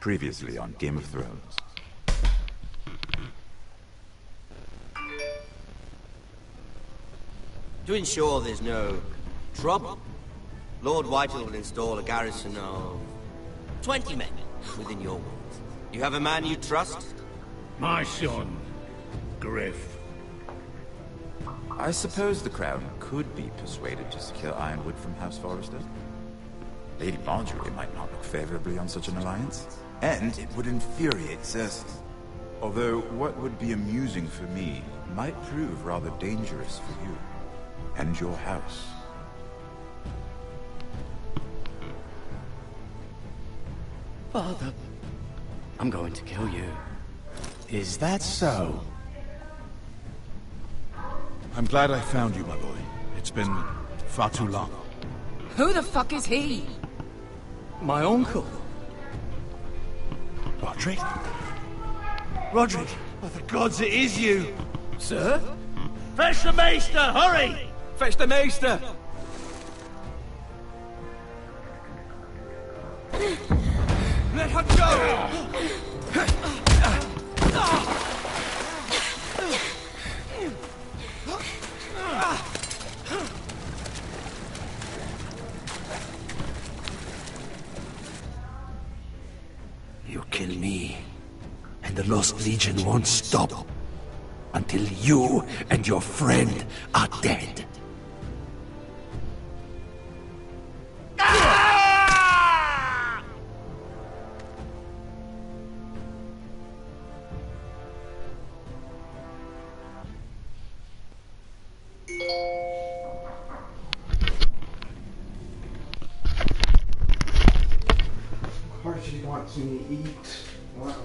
Previously on Game of Thrones. To ensure there's no trouble, Lord Whitehall will install a garrison of 20 men within your walls. You have a man you trust? My son, Griff. I suppose the Crown could be persuaded to secure Ironwood from House Forrester. Lady Marjorie might not look favorably on such an alliance. And it would infuriate Cersei. Although what would be amusing for me might prove rather dangerous for you and your house. Father, I'm going to kill you. Is that so? I'm glad I found you, my boy. It's been far too long. Who the fuck is he? My uncle. Roderick? Roderick! By the gods, it is you! Sir? Fetch the Maester, hurry! Fetch the Maester! Let her go! You kill me, and the Lost Legion won't stop until you and your friend are dead. She wants me to eat. Wow.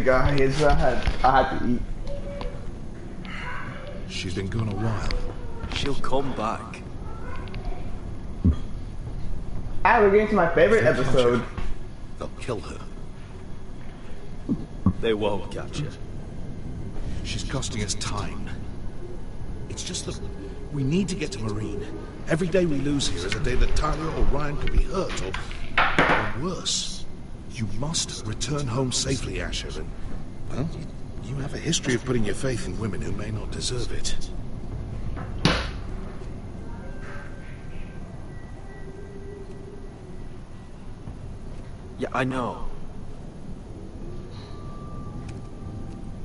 guys. I had to eat. She's been gone a while. She'll come back. We're getting to my favorite episode. They'll kill her. They won't catch her. She's costing us time. It's just that we need to get to Marine. Every day we lose here is a day that Tyler or Ryan could be hurt, or worse. You must return home safely, Asher, and, well, you have a history of putting your faith in women who may not deserve it. Yeah, I know.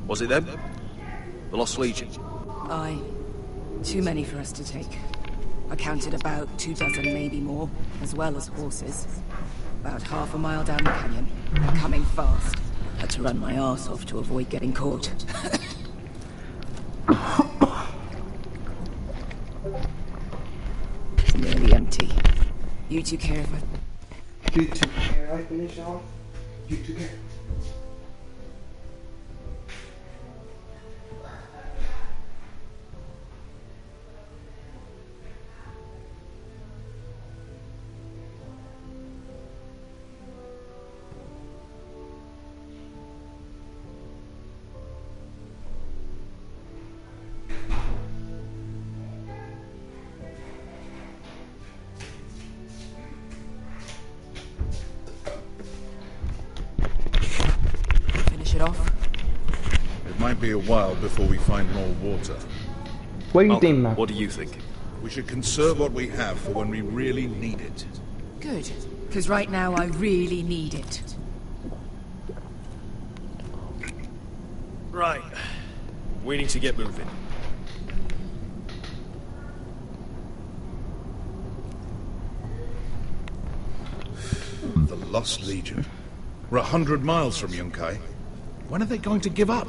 Was it them? The Lost Legion? Aye. Too many for us to take. I counted about 24, maybe more, as well as horses. About half a mile down the canyon. Coming fast. Had to run my arse off to avoid getting caught. It's nearly empty. You two care of it. You took care. I finish off. You took care. It off. It might be a while before we find more water. What do you think, man? What do you think? We should conserve what we have for when we really need it. Good. Because right now I really need it. Right. We need to get moving. The Lost Legion. We're 100 miles from Yunkai. When are they going to give up?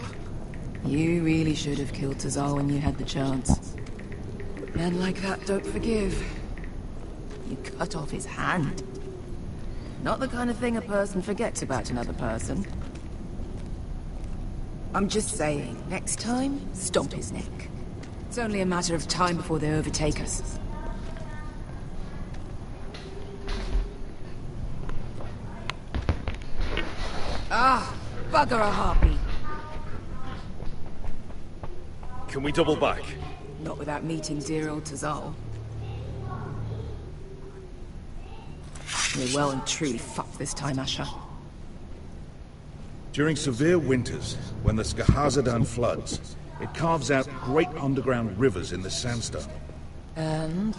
You really should have killed Tazal when you had the chance. Men like that don't forgive. You cut off his hand. Not the kind of thing a person forgets about another person. I'm just saying, next time, stomp his neck. It's only a matter of time before they overtake us. Ah, bugger a harpy. Can we double back? Not without meeting dear old Tazal. We're well and truly fucked this time, Asher. During severe winters, when the Skahazadan floods, it carves out great underground rivers in the sandstone. And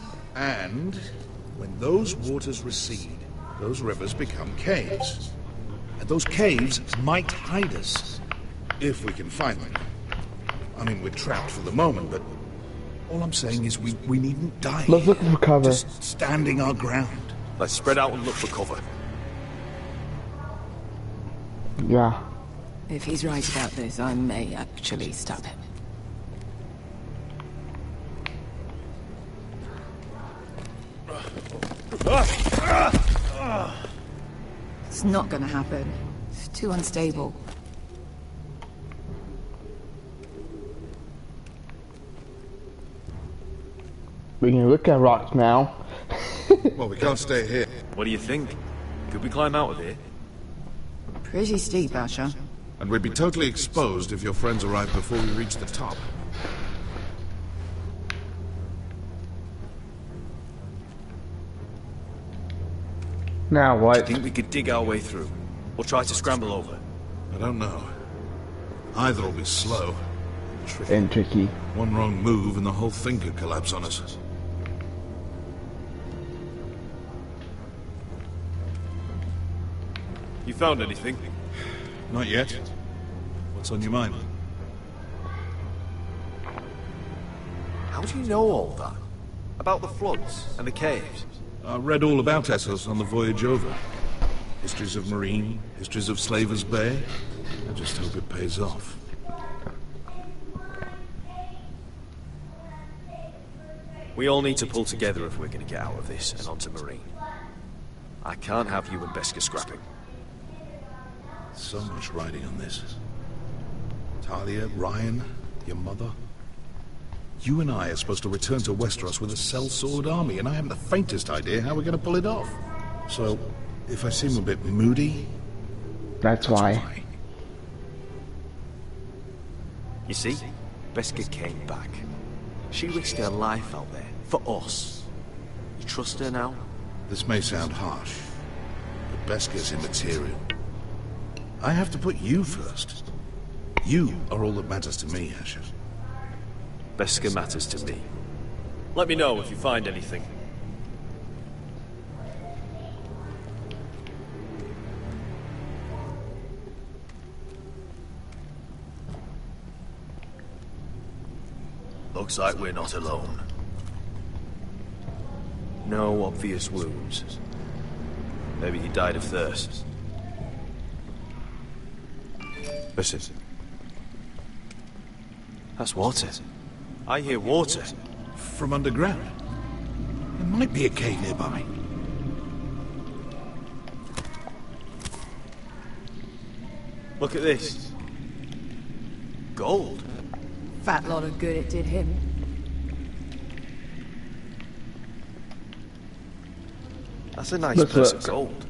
When those waters recede, those rivers become caves. And those caves might hide us, if we can find them. I mean, we're trapped for the moment, but all I'm saying is we needn't die. Let's look for cover. Just standing our ground. Let's spread out and look for cover. Yeah. if he's right about this, I may actually stop him. It's not gonna happen. It's too unstable. We can look at rocks now. Well, we can't stay here. What do you think? Could we climb out of here? Pretty steep, Asher. And we'd be totally exposed if your friends arrived before we reached the top. Now Do what? you think we could dig our way through? Or try to scramble over? I don't know. Either will be slow. Tricky. And tricky. One wrong move and the whole thing could collapse on us. You found anything? Not yet. What's on your mind? How do you know all that? About the floods and the caves? I read all about Essos on the voyage over. Histories of Marine, histories of Slavers Bay. I just hope it pays off. We all need to pull together if we're going to get out of this and onto Marine. I can't have you and Beskar scrapping. So much riding on this. Talia, Ryan, your mother. You and I are supposed to return to Westeros with a sellsword army, and I haven't the faintest idea how we're going to pull it off. So, if I seem a bit moody... That's why. You see? Beskha came back. She risked her life out there, for us. You trust her now? This may sound harsh, but Beskha's immaterial. I have to put you first. You are all that matters to me, Asher. Beskha matters to me. Let me know if you find anything. Looks like we're not alone. No obvious wounds. Maybe he died of thirst. Listen. That's water. I hear water. From underground? There might be a cave nearby. Look at this. Gold. Fat lot of good it did him. That's a nice purse of gold.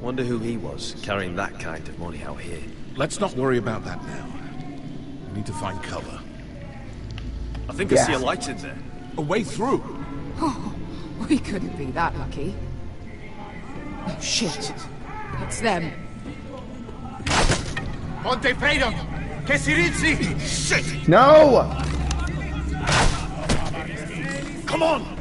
Wonder who he was, carrying that kind of money out here. Let's not worry about that now. We need to find cover. I think I see a light in there. A way through? Oh, we couldn't be that lucky. Oh, shit. It's them. Ponte Freedom! Che si rizzi! Shit! No! Come on!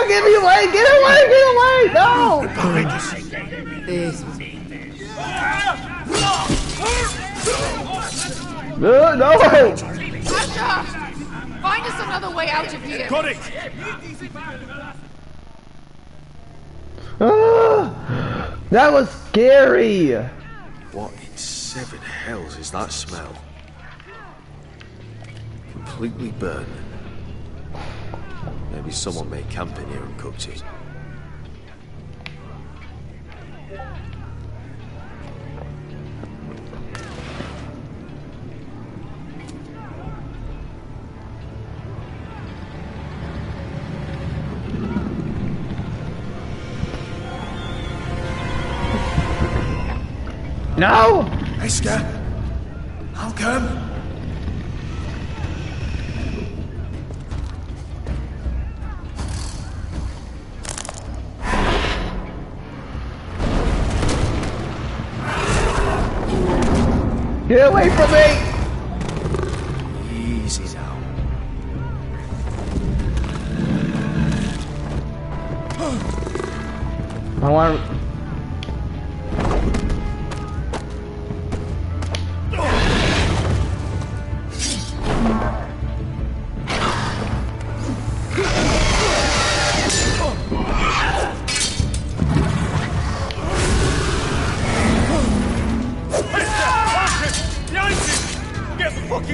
Give me away! Get away! Get away! No! This was... No! Asher! Find us another way out of here! Got it! That was scary! What in seven hells is that smell? Completely burnt. Maybe someone made camp in here and cooked it. No! Beskha! I'll come! Get away from me! Easy now. I want...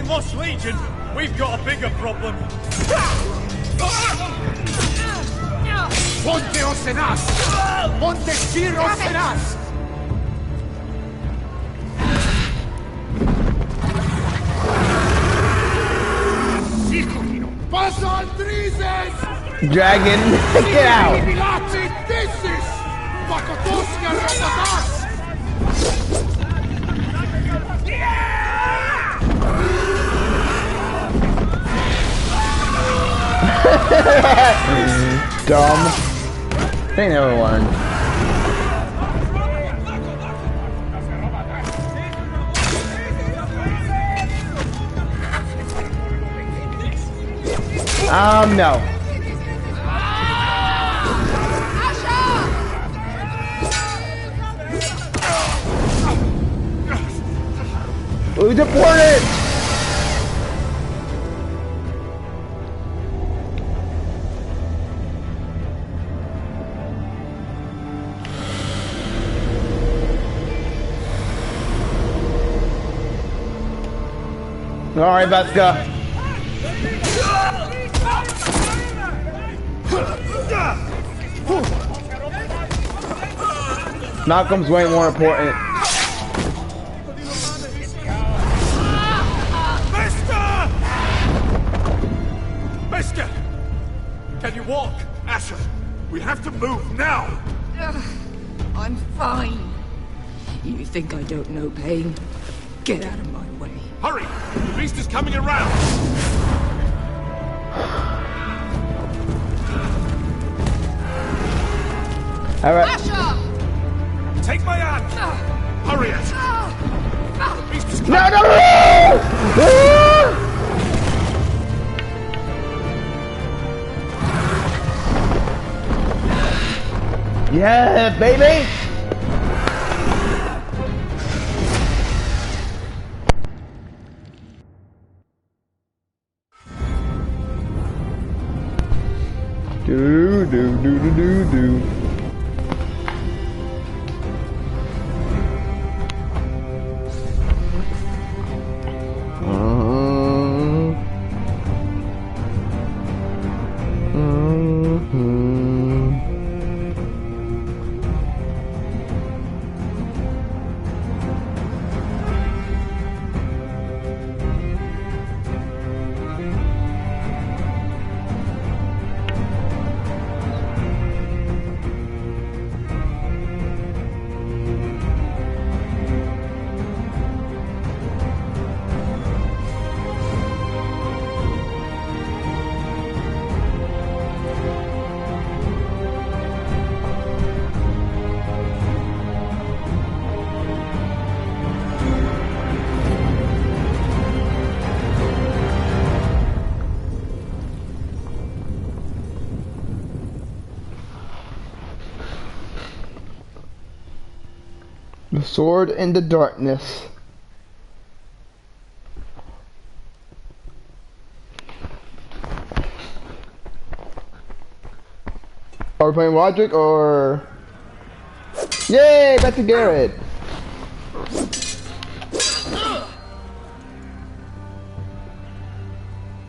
Lost Legion, we've got a bigger problem. Ponte Osenas! Ponte Sir Osenas! Paso Aldrizes! Dragon, get out! This is Pakotoska Rapatas! Dumb. They never learned. No. We deported! Alright, Beskha. Malcolm's way more important. Mister! Can you walk? Asher, we have to move now! I'm fine. You think I don't know pain? Get out of my way. Hurry! The beast is coming around! Alright. Asher! Take my hand! Hurry, Asher! The beast is coming! No! Yeah, baby! Do do do do do do. The sword in the darkness. Are we playing Roderick or? Yay! Back to Garrett.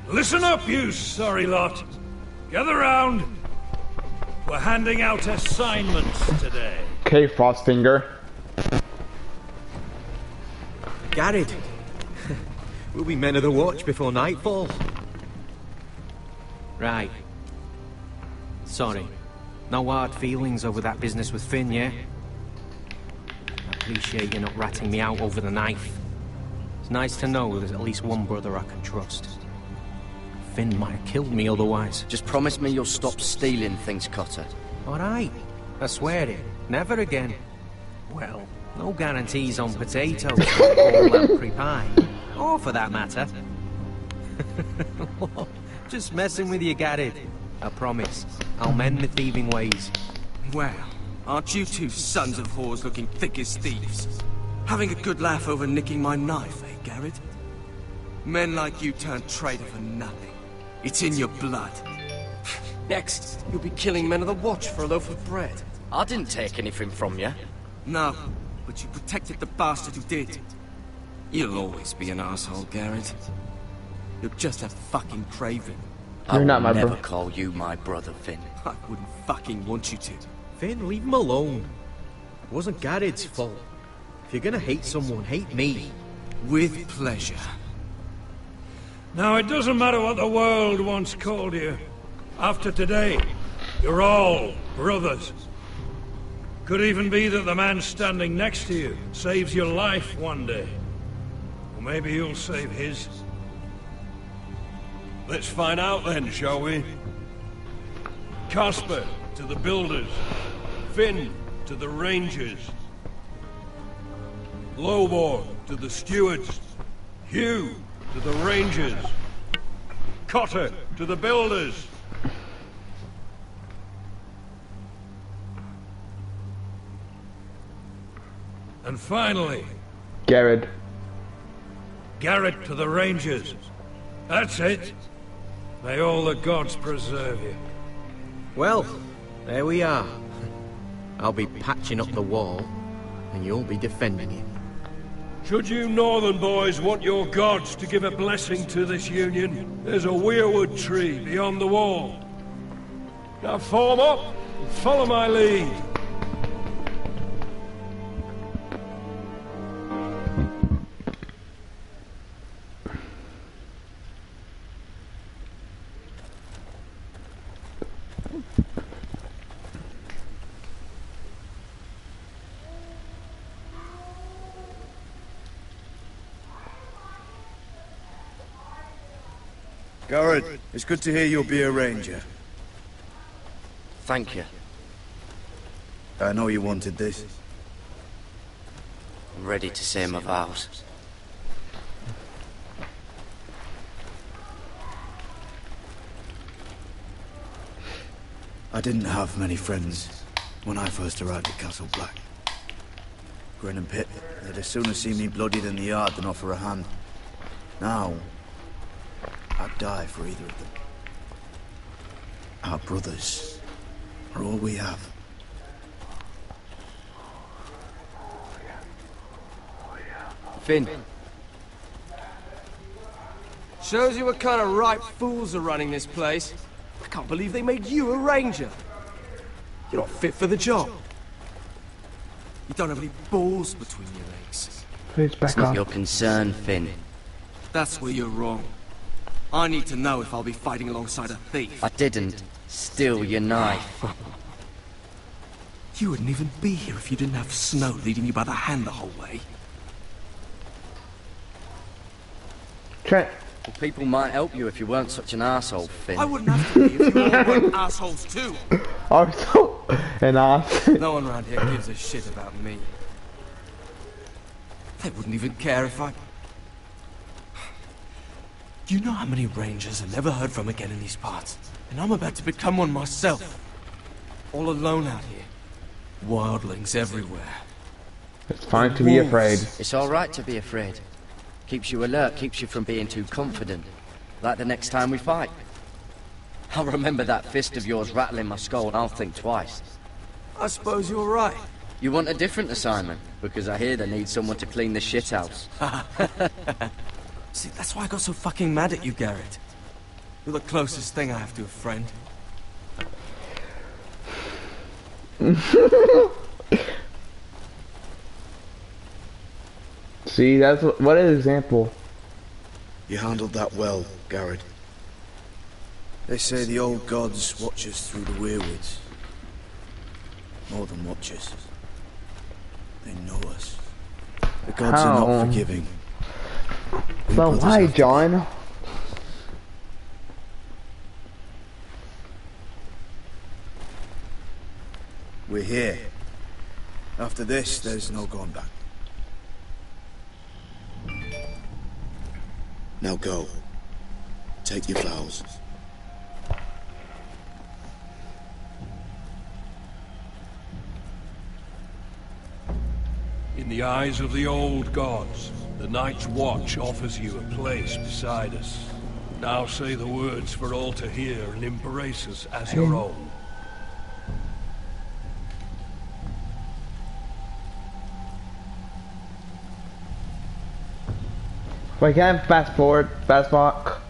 Listen up, you sorry lot. Gather round. We're handing out assignments today. Okay, Frostfinger. Garrett, we'll be men of the watch before nightfall. Right. Sorry. No hard feelings over that business with Finn, yeah? I appreciate you not ratting me out over the knife. It's nice to know there's at least one brother I can trust. Finn might have killed me otherwise. Just promise me you'll stop stealing things, Cotter. Alright. I swear it. Never again. Well, no guarantees on potatoes or lamprey pie. Or for that matter. Just messing with you, Garrett. I promise. I'll mend the thieving ways. Well, aren't you two sons of whores looking thick as thieves? Having a good laugh over nicking my knife, eh, Garrett? Men like you turn traitor for nothing. It's in your blood. Next, you'll be killing men of the Watch for a loaf of bread. I didn't take anything from you. No, but you protected the bastard who did. You'll always be an asshole, Garrett. You're just a fucking craven. You're not my brother. I will bro. never call you my brother, Finn. I wouldn't fucking want you to. Finn, leave him alone. It wasn't Garrett's fault. If you're gonna hate someone, hate me. With pleasure. Now, it doesn't matter what the world once called you. After today, you're all brothers. Could even be that the man standing next to you saves your life one day. Or maybe you'll save his. Let's find out then, shall we? Casper to the builders. Finn to the rangers. Lobor to the stewards. Hugh to the rangers. Cotter to the builders. And finally, Garrett. Garrett to the rangers. That's it. May all the gods preserve you. Well, there we are. I'll be patching up the wall, and you'll be defending it. Should you northern boys want your gods to give a blessing to this union, there's a weirwood tree beyond the wall. Now form up and follow my lead. Garrett, it's good to hear you'll be a ranger. Thank you. I know you wanted this. I'm ready to say my vows. I didn't have many friends when I first arrived at Castle Black. Grin and Pip, they'd as soon see me bloodied in the yard than offer a hand. Now, I'd die for either of them. Our brothers are all we have. Finn. Shows you what kind of ripe fools are running this place. I can't believe they made you a ranger. You're not fit for the job. You don't have any balls between your legs. Please back It's not off. your concern, Finn. That's where you're wrong. I need to know if I'll be fighting alongside a thief. I didn't steal your knife. You wouldn't even be here if you didn't have Snow leading you by the hand the whole way. Trent. Well, people might help you if you weren't such an arsehole, Finn. I wouldn't have to be if you all weren't assholes too. Also, an ass. No one around here gives a shit about me. They wouldn't even care if I... You know how many rangers I never heard from again in these parts? And I'm about to become one myself. All alone out here. Wildlings everywhere. It's fine to be afraid. It's alright to be afraid. Keeps you alert, keeps you from being too confident. Like the next time we fight. I'll remember that fist of yours rattling my skull and I'll think twice. I suppose you're right. You want a different assignment? Because I hear they need someone to clean the shithouse. See, that's why I got so fucking mad at you, Garrett. You're the closest thing I have to a friend. See, that's what an example. You handled that well, Garrett. They say the old gods watch us through the weirwoods. More than watch us. They know us. The gods are not forgiving. So why, John? We're here. After this, there's no going back. Now go. Take your vows. In the eyes of the old gods, the Night's Watch offers you a place beside us. Now say the words for all to hear and embrace us as your own. Wait, can I fast forward? Fast walk?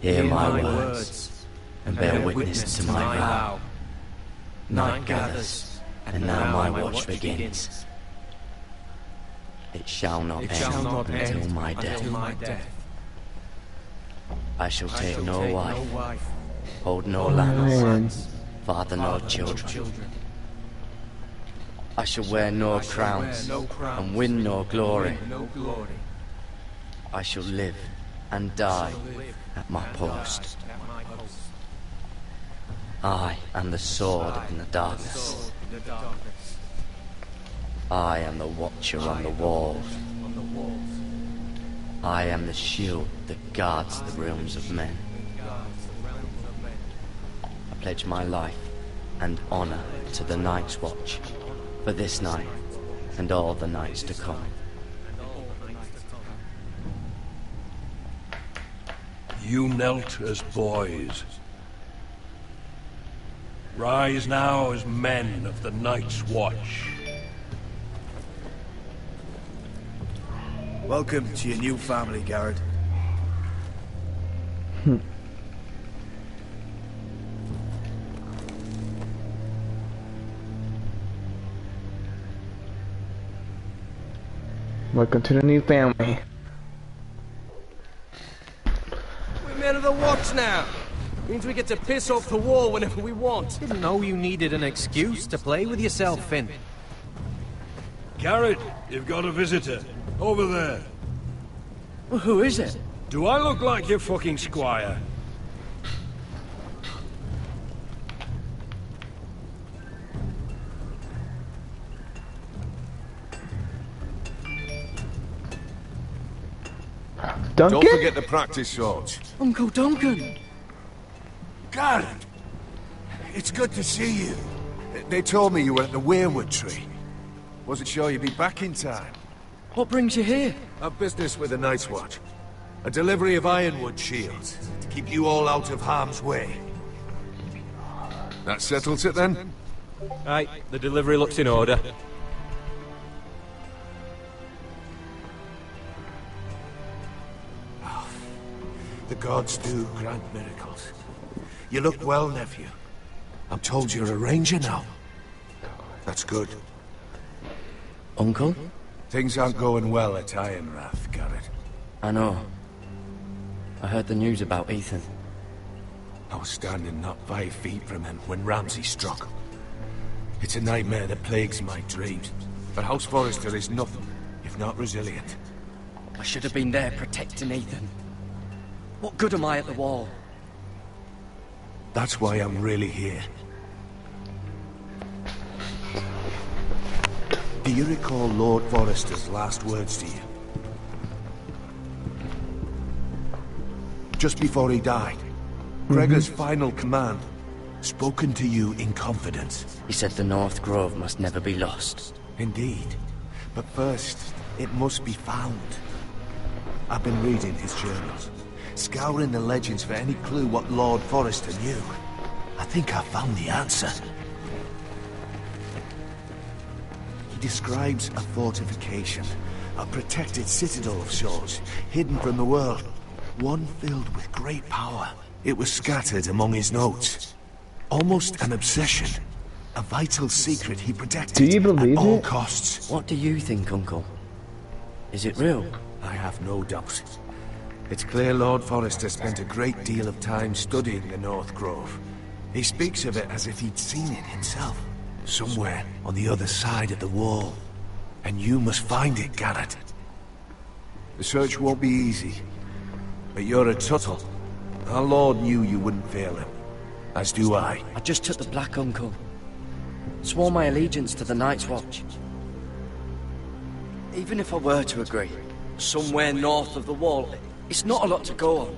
Hear my words, and bear witness to my vow. Night gathers, and now my watch begins. It shall not end until my death. I shall take no wife, hold no lands, father no children. I shall wear no crowns, and win no glory. I shall live and die at my post. I am the sword in the darkness. I am the watcher on the walls. I am the shield that guards the realms of men. I pledge my life and honor to the Night's Watch for this night and all the nights to come. You knelt as boys. Rise now as men of the Night's Watch. Welcome to your new family, Garrett. Welcome to the new family. We're men of the watch now. Means we get to piss off the wall whenever we want. Didn't know you needed an excuse to play with yourself, Finn. Garrett, you've got a visitor. Over there. Well, who is it? Do I look like your fucking squire? Duncan? Don't forget to practice, George. Uncle Duncan. Garrett! It's good to see you. They told me you were at the Weirwood Tree. Wasn't sure you'd be back in time. What brings you here? A business with the Night's Watch. A delivery of ironwood shields, to keep you all out of harm's way. That settles it then? Right, the delivery looks in order. The gods do grant miracles. You look well, nephew. I'm told you're a ranger now. That's good. Uncle? Things aren't going well at Ironrath, Garrett. I know. I heard the news about Ethan. I was standing not 5 feet from him when Ramsay struck. It's a nightmare that plagues my dreams. But House Forrester is nothing, if not resilient. I should have been there protecting Ethan. What good am I at the wall? That's why I'm really here. Do you recall Lord Forrester's last words to you? Just before he died. Gregor's final command. Spoken to you in confidence. He said the North Grove must never be lost. Indeed. But first, it must be found. I've been reading his journals, scouring the legends for any clue what Lord Forrester knew. I think I found the answer. He describes a fortification, a protected citadel of sorts, hidden from the world, one filled with great power. It was scattered among his notes. Almost an obsession. A vital secret he protected Do you believe at all it? costs. What do you think, Uncle? Is it real? I have no doubt. It's clear Lord Forrester spent a great deal of time studying the North Grove. He speaks of it as if he'd seen it himself. Somewhere on the other side of the wall. And you must find it, Garrett. The search won't be easy. But you're a Tuttle. Our Lord knew you wouldn't fail him. As do I. I just took the Black, Uncle. Swore my allegiance to the Night's Watch. Even if I were to agree, somewhere north of the wall, it's not a lot to go on.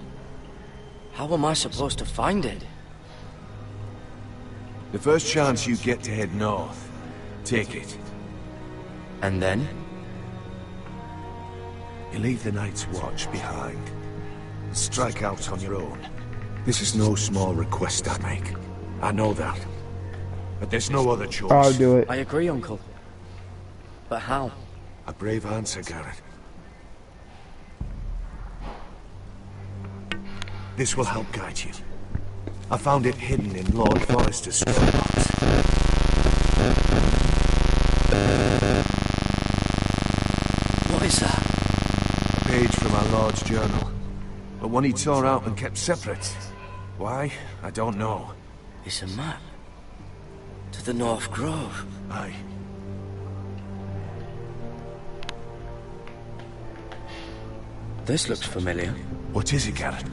How am I supposed to find it? The first chance you get to head north, take it. And then? You leave the Night's Watch behind. Strike out on your own. This is no small request I make. I know that. But there's no other choice. I'll do it. I agree, Uncle. But how? A brave answer, Garrett. This will help guide you. I found it hidden in Lord Forrester's strongbox. What is that? A page from our Lord's journal. But one he tore out and kept separate. Why? I don't know. It's a map. To the North Grove. Aye. This looks familiar. What is it, Garrett?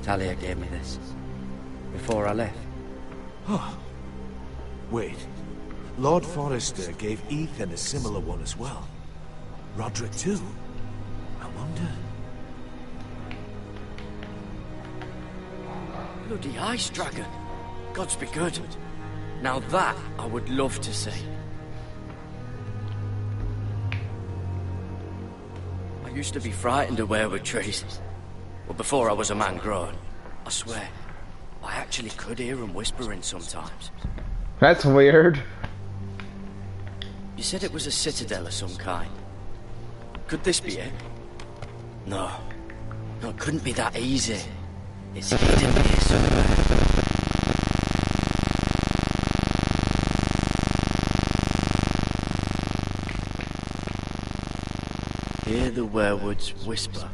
Talia gave me this. Before I left. Oh. Wait. Lord Forrester gave Ethan a similar one as well. Roderick too. I wonder... Bloody ice dragon. Gods be good. Now that I would love to see. I used to be frightened of weirwood trees. Well, before I was a man grown. I swear, I actually could hear them whispering sometimes. That's weird. You said it was a citadel of some kind. Could this be it? No. No, it couldn't be that easy. It's hidden here somewhere. Hear the werewoods whisper.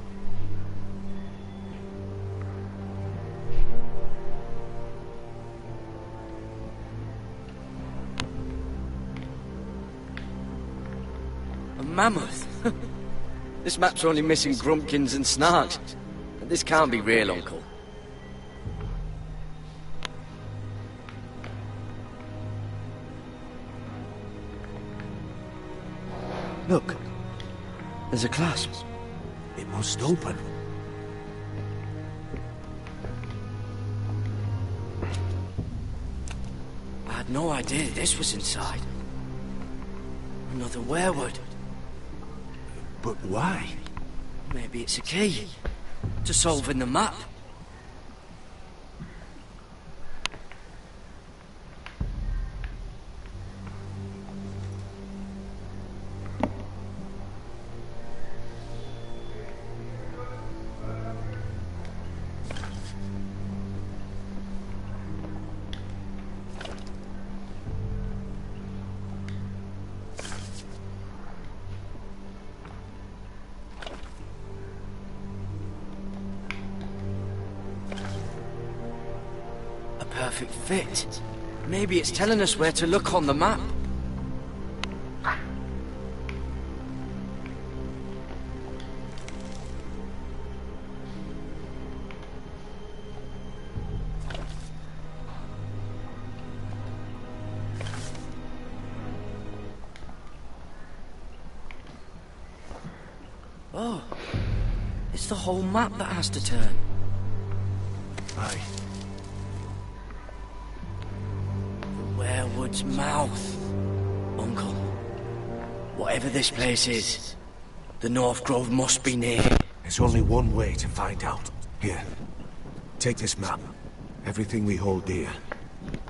A mammoth? This map's only missing grumpkins and snarks. This can't be real, Uncle. Look. There's a clasp. It must open. I had no idea this was inside. Another werewood. But why? Maybe it's a key to solving the map. Perfect fit. Maybe it's telling us where to look on the map. Oh, it's the whole map that has to turn. Aye. Werewood's mouth. Uncle, whatever this place is, the North Grove must be near. There's only one way to find out. Here, take this map. Everything we hold dear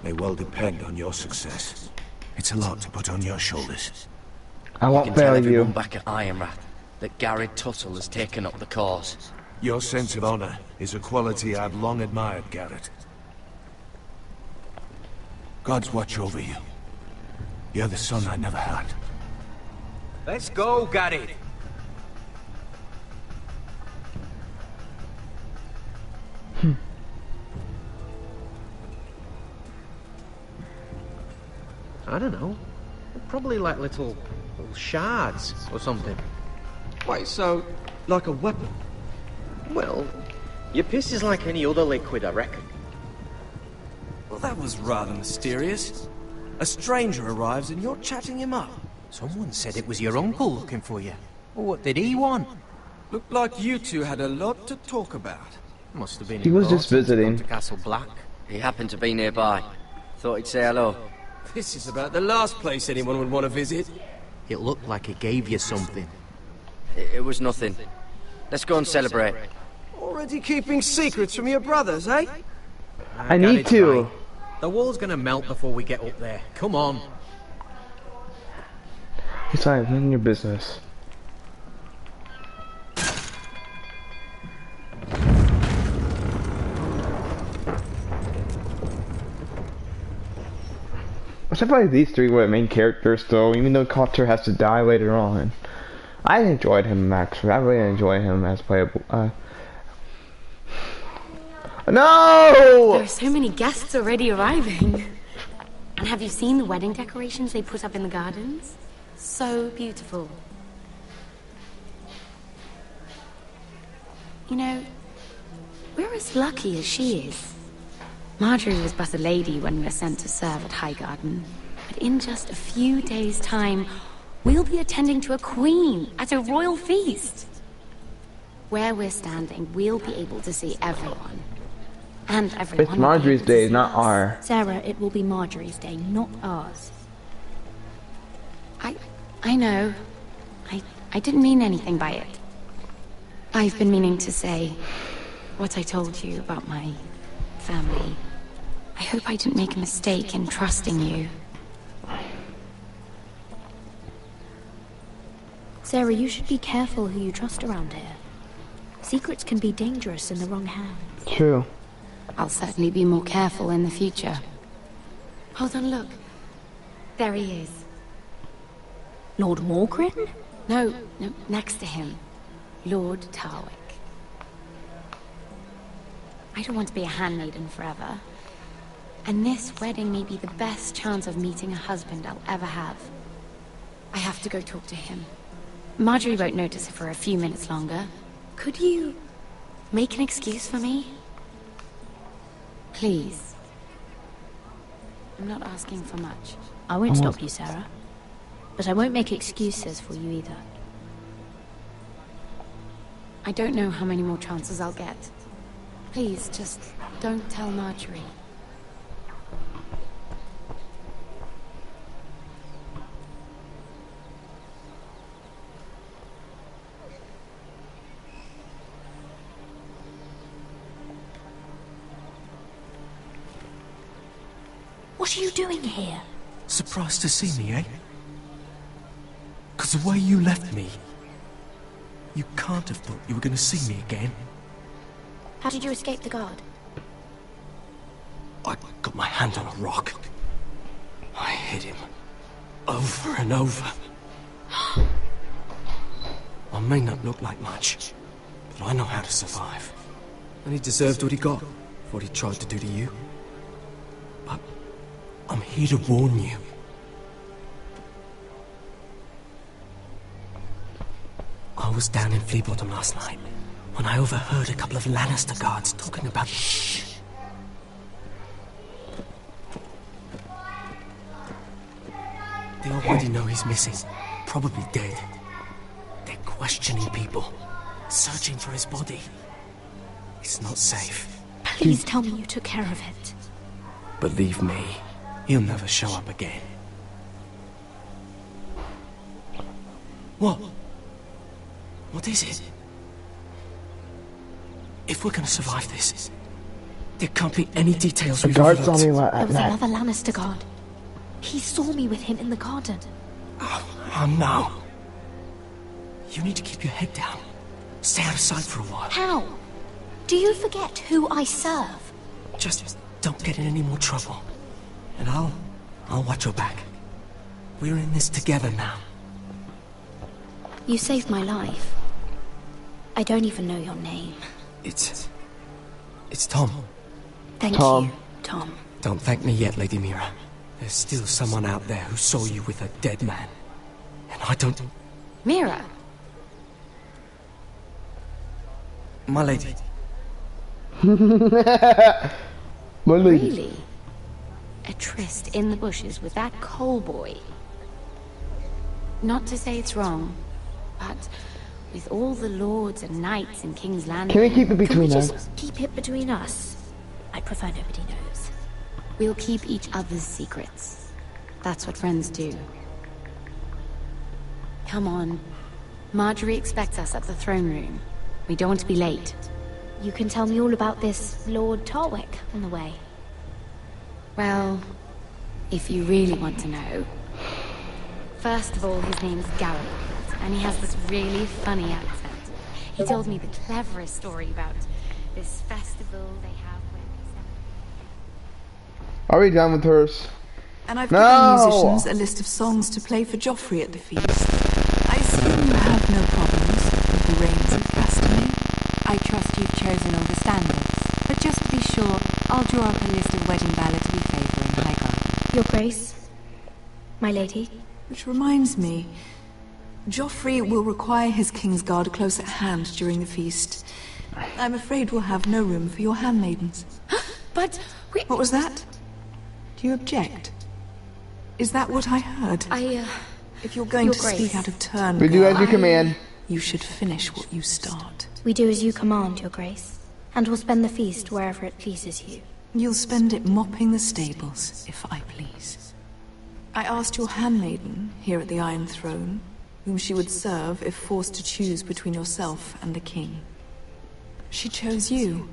may well depend on your success. It's a lot to put on your shoulders. I won't fail you. Back at Ironrath that Garrett Tuttle has taken up the cause. Your sense of honor is a quality I've long admired, Garrett. God's watch over you. You're the son I never had. Let's go, Garrett. I don't know. Probably like little shards or something. Wait, so, like a weapon? Well, your piss is like any other liquid, I reckon. Well, that was rather mysterious. A stranger arrives and you're chatting him up. Someone said it was your uncle looking for you. Well, what did he want? Looked like you two had a lot to talk about. Must have been. He was just visiting. To Castle Black. He happened to be nearby. Thought he'd say hello. This is about the last place anyone would want to visit. It looked like he gave you something. It was nothing. Let's go and celebrate. Already keeping secrets from your brothers, eh? I need to. Right. The wall's gonna melt before we get up there. Come on. It's not none of your business. I feel like these three were the main characters though, even though Cotter has to die later on. I enjoyed him actually. I really enjoyed him as playable. No! There are so many guests already arriving. And have you seen the wedding decorations they put up in the gardens? So beautiful. You know, we're as lucky as she is. Marjorie was but a lady when we were sent to serve at Highgarden. But in just a few days' time, we'll be attending to a queen at a royal feast. Where we're standing, we'll be able to see everyone. And everyone. It's Marjorie's day, not ours. Sarah, it will be Marjorie's day, not ours. I know. I didn't mean anything by it. I've been meaning to say what I told you about my family. I hope I didn't make a mistake in trusting you. Sarah, you should be careful who you trust around here. Secrets can be dangerous in the wrong hands. True. I'll certainly be more careful in the future. Hold on, look. There he is. Lord Morgrin? No, next to him. Lord Tarwick. I don't want to be a handmaiden forever. And this wedding may be the best chance of meeting a husband I'll ever have. I have to go talk to him. Marjorie won't notice it for a few minutes longer. Could you make an excuse for me? Please. I'm not asking for much. I won't stop you, Sarah. But I won't make excuses for you either. I don't know how many more chances I'll get. Please, just don't tell Marjorie. What are you doing here? Surprised to see me, eh? 'Cause the way you left me, you can't have thought you were gonna see me again. How did you escape the guard? I got my hand on a rock. I hit him. Over and over. I may not look like much, but I know how to survive. And he deserved what he got, for what he tried to do to you. But I'm here to warn you. I was down in Flea Bottom last night when I overheard a couple of Lannister guards talking about... Shh! They already know he's missing, probably dead. They're questioning people, searching for his body. It's not safe. Please tell me you took care of it. Believe me, he'll never show up again. What? What is it? If we're gonna survive this, there can't be any details we've overlooked. There was another Lannister guard. He saw me with him in the garden. Oh no. You need to keep your head down. Stay out of sight for a while. How? Do you forget who I serve? Just don't get in any more trouble. And I'll watch your back. We're in this together now. You saved my life. I don't even know your name. It's Tom. Thank you, Tom. Don't thank me yet, Lady Mira. There's still someone out there who saw you with a dead man. And I don't... Mira! My lady. My lady. Really? A tryst in the bushes with that coal boy? Not to say it's wrong, but with all the lords and knights in King's Landing... Can we keep it between us? Just keep it between us. I prefer nobody knows. We'll keep each other's secrets. That's what friends do. Come on. Marjorie expects us at the throne room. We don't want to be late. You can tell me all about this Lord Tarwick on the way. Well, if you really want to know... First of all, his name's Garrett, and he has this really funny accent. He told me the cleverest story about this festival they have where... Are we done with hers? And I've given musicians a list of songs to play for Joffrey at the feast. I assume you have no problems with the reigns of Castamere? I trust you've chosen all the standards, but just to be sure, I'll draw up a list of wedding ballads we favour in Highgarden. Your Grace, my lady. Which reminds me, Joffrey will require his Kingsguard close at hand during the feast. I'm afraid we'll have no room for your handmaidens. But what was that? Do you object? Is that what I heard? If you're going to speak out of turn, we do as you command. You should finish what you start. We do as you command, Your Grace, and we'll spend the feast wherever it pleases you. You'll spend it mopping the stables, if I please. I asked your handmaiden, here at the Iron Throne, whom she would serve if forced to choose between yourself and the king. She chose you.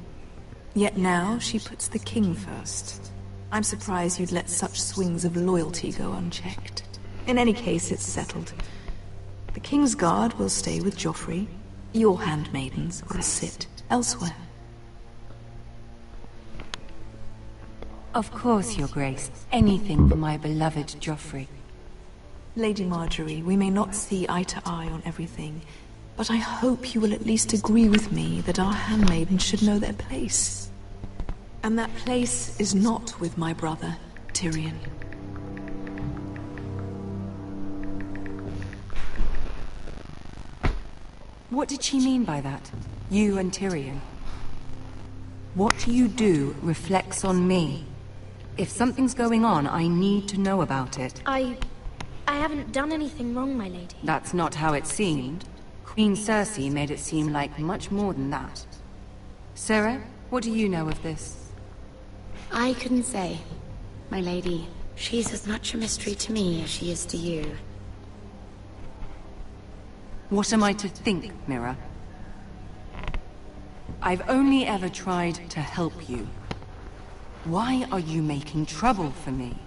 Yet now she puts the king first. I'm surprised you'd let such swings of loyalty go unchecked. In any case, it's settled. The The King's Guard will stay with Joffrey. Your handmaidens will sit elsewhere. Of course, Your Grace. Anything for my beloved Joffrey. Lady Marjorie, we may not see eye to eye on everything, but I hope you will at least agree with me that our handmaidens should know their place. And that place is not with my brother, Tyrion. What did she mean by that? You and Tyrion? What you do reflects on me. If something's going on, I need to know about it. I haven't done anything wrong, my lady. That's not how it seemed. Queen Cersei made it seem like much more than that. Sarah, what do you know of this? I couldn't say. My lady, she's as much a mystery to me as she is to you. What am I to think, Mira? I've only ever tried to help you. Why are you making trouble for me?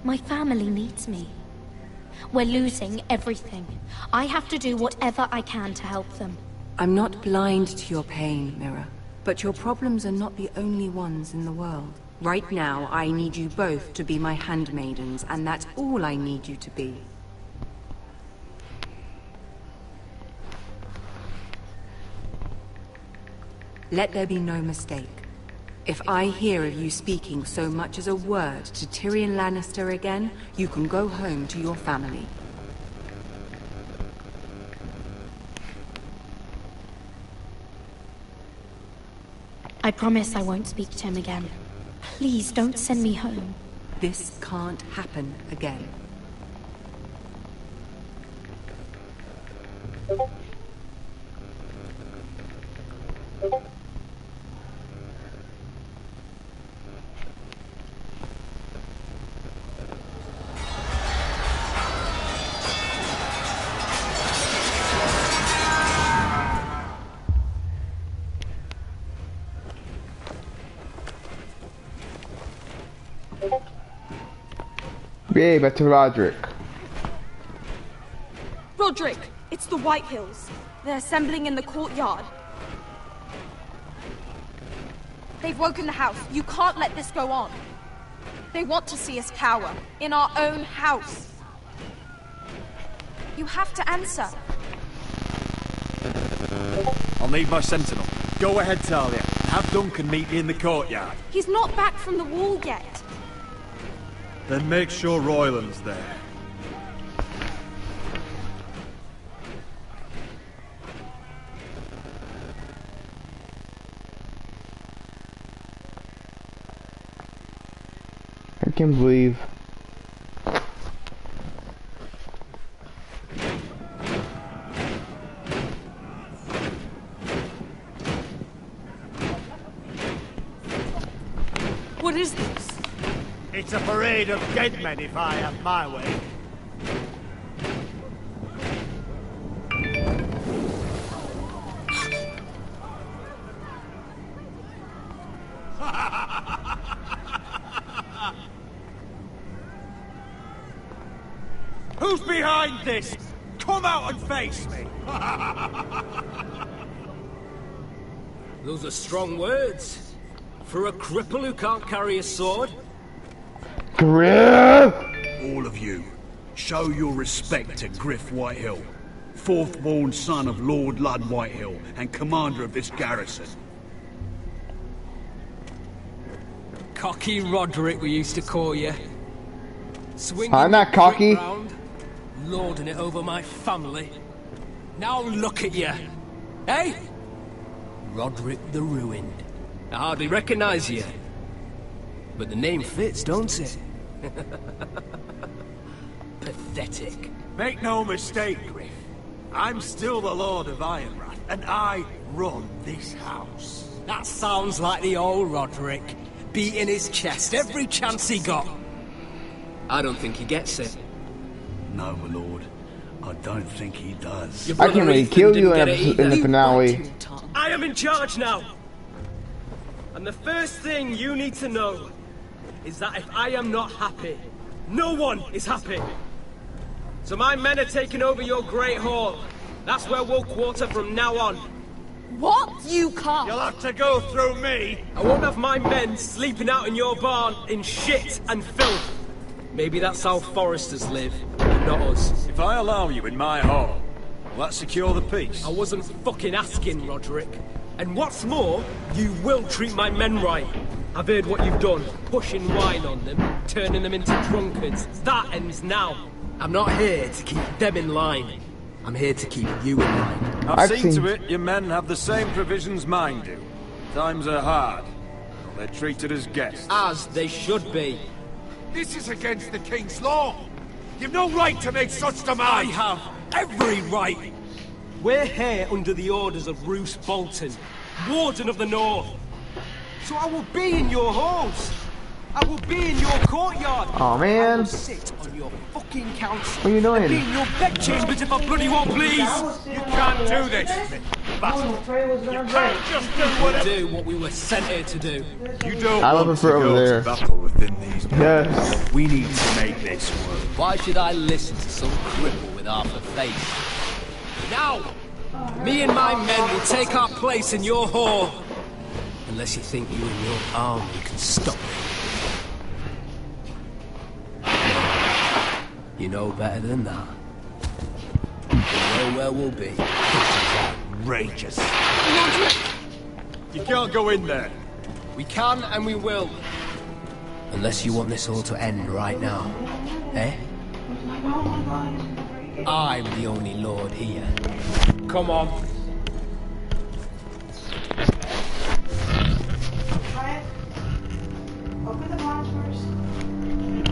My family needs me. We're losing everything. I have to do whatever I can to help them. I'm not blind to your pain, Mira. But your problems are not the only ones in the world. Right now, I need you both to be my handmaidens, and that's all I need you to be. Let there be no mistake. If I hear of you speaking so much as a word to Tyrion Lannister again, you can go home to your family. I promise I won't speak to him again. Please don't send me home. This can't happen again. Yay, back to Roderick. Roderick, it's the Whitehills. They're assembling in the courtyard. They've woken the house. You can't let this go on. They want to see us cower. In our own house. You have to answer. I'll need my sentinel. Go ahead, Talia. Have Duncan meet you in the courtyard. He's not back from the wall yet. Then make sure Royland's there. I can't believe. What is this? It's a parade of dead men if I have my way. Who's behind this? Come out and face me! Those are strong words. For a cripple who can't carry a sword? Griff! All of you, show your respect to Griff Whitehill, fourth-born son of Lord Ludd Whitehill and commander of this garrison. Cocky Roderick, we used to call you. Swinging I'm not cocky. round, lording it over my family. Now look at you, eh? Roderick the Ruined. I hardly recognize you, but the name fits, don't it? Pathetic. Make no mistake, Griff. I'm still the Lord of Ironrath, and I run this house. That sounds like the old Roderick, beating his chest every chance he got. I don't think he gets it. No, my lord. I don't think he does. I can really kill you in the finale. I am in charge now. And the first thing you need to know is that if I am not happy, no one is happy. So my men are taking over your Great Hall. That's where we'll quarter from now on. What? You can't. You'll have to go through me. I won't have my men sleeping out in your barn in shit and filth. Maybe that's how Foresters live, but not us. If I allow you in my hall, will that secure the peace? I wasn't fucking asking, Roderick. And what's more, you will treat my men right. I've heard what you've done, pushing wine on them, turning them into drunkards. That ends now. I'm not here to keep them in line. I'm here to keep you in line. I've seen to it your men have the same provisions mine do. Times are hard. They're treated as guests. As they should be. This is against the King's law. You've no right to make such demands. I have every right. We're here under the orders of Roose Bolton, Warden of the North. So I will be in your halls. I will be in your courtyard. Oh man. I will sit on your fucking council. What are you doing? And be in your bedchambers if I bloody well please. You can't do this. You can't just do what we were sent here to do. You don't I love want it to for over go there. to battle within these walls. Yes. We need to make this work. Why should I listen to some cripple with half a face? Now, me and my men will take our place in your hall. Unless you think you and your army can stop me. You know better than that. You know where we'll be. Outrageous. You can't go in there. We can and we will. Unless you want this all to end right now. Eh? I'm the only lord here. Come on. Open the box first.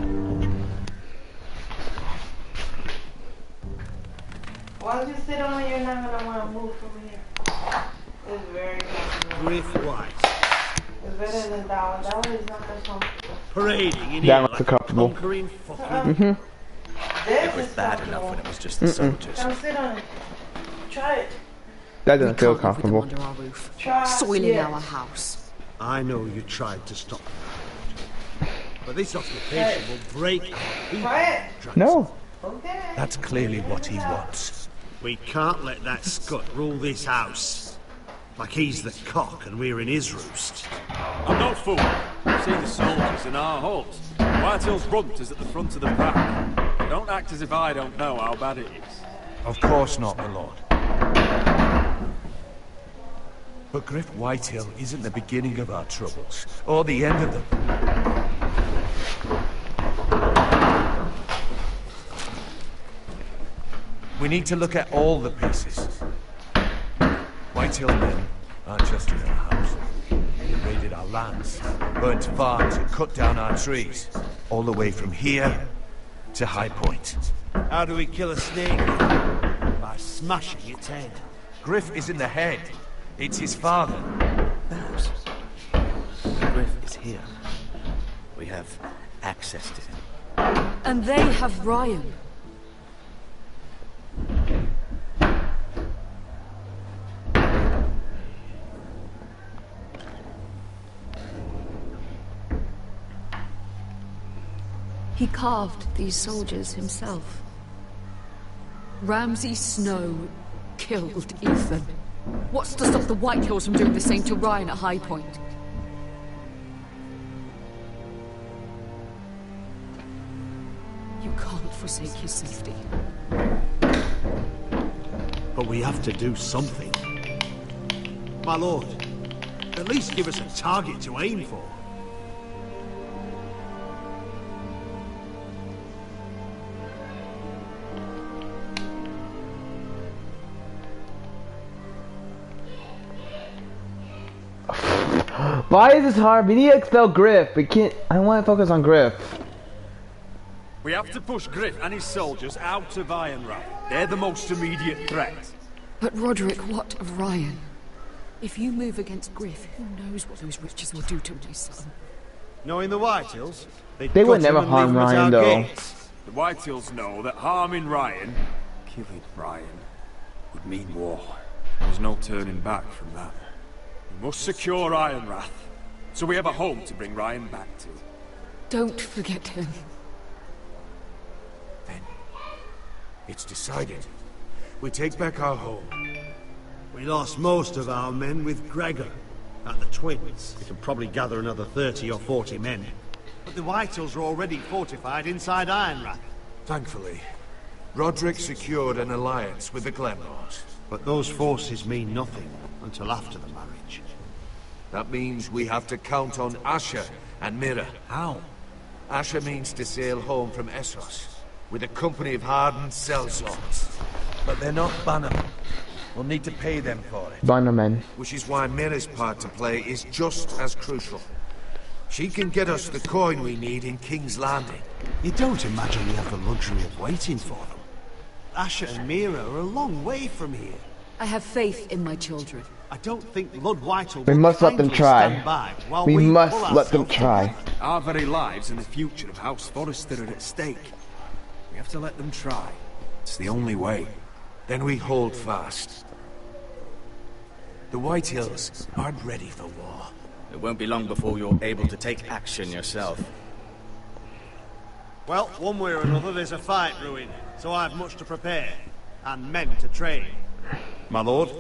Once you sit on it, you're not gonna want to move from here. It's very comfortable. Griff White. It's better than that one. That one is not that comfortable. Parading in That here one's like comfortable. a conquering fucking... This It was is bad comfortable. enough when it was just the soldiers. Come sit on it. Try it. That doesn't feel comfortable. Under our roof, Try. soiling Yes. our house. I know you tried to stop me, but this occupation will break our people. Try it. No. Okay. That's clearly what he wants. We can't let that scut rule this house. Like he's the cock and we're in his roost. I'm no fool. I've seen the soldiers in our halls. Whitehill's runt is at the front of the pack. Don't act as if I don't know how bad it is. Of course not, my lord. But Griff Whitehill isn't the beginning of our troubles, or the end of them. We need to look at all the pieces. Whitehill men aren't just in our house. They raided our lands, burnt farms and cut down our trees, all the way from here to High Point. How do we kill a snake? By smashing its head. Griff isn't the head. It's his father. Perhaps. When Griff is here, we have access to him. And they have Ryan. He carved these soldiers himself. Ramsay Snow killed Ethan. What's to stop the Whitehills from doing the same to Ryan at High Point? You can't forsake his safety. But we have to do something. My lord, at least give us a target to aim for. Why is this hard? We need to expel Griff. We can't. I want to focus on Griff. We have to push Griff and his soldiers out of Ironrath. They're the most immediate threat. But Roderick, what of Ryan? If you move against Griff, who knows what those witches will do to my son? Knowing the Whitehills, They would never harm Ryan, though. The Whitehills know that harming Ryan, killing Ryan, would mean war. There's no turning back from that. We must secure Ironrath, so we have a home to bring Ryan back to. Don't forget him. It's decided. We take back our home. We lost most of our men with Gregor at the Twins. We can probably gather another 30 or 40 men. But the Whitehills are already fortified inside Ironrath. Thankfully, Roderick secured an alliance with the Glenmores. But those forces mean nothing until after the marriage. That means we have to count on Asher and Mira. How? Asher means to sail home from Essos with a company of hardened sellswords. But they're not Bannermen. We'll need to pay them for it. Bannermen. Which is why Mira's part to play is just as crucial. She can get us the coin we need in King's Landing. You don't imagine we have the luxury of waiting for them? Asher and Mira are a long way from here. I have faith in my children. I don't think Lord Whitehall We must let them try. We must let them try. Our very lives and the future of House Forrester are at stake. We have to let them try. It's the only way. Then we hold fast. The Whitehills aren't ready for war. It won't be long before you're able to take action yourself. Well, one way or another there's a fight brewing, so I've much to prepare. And men to train. My lord?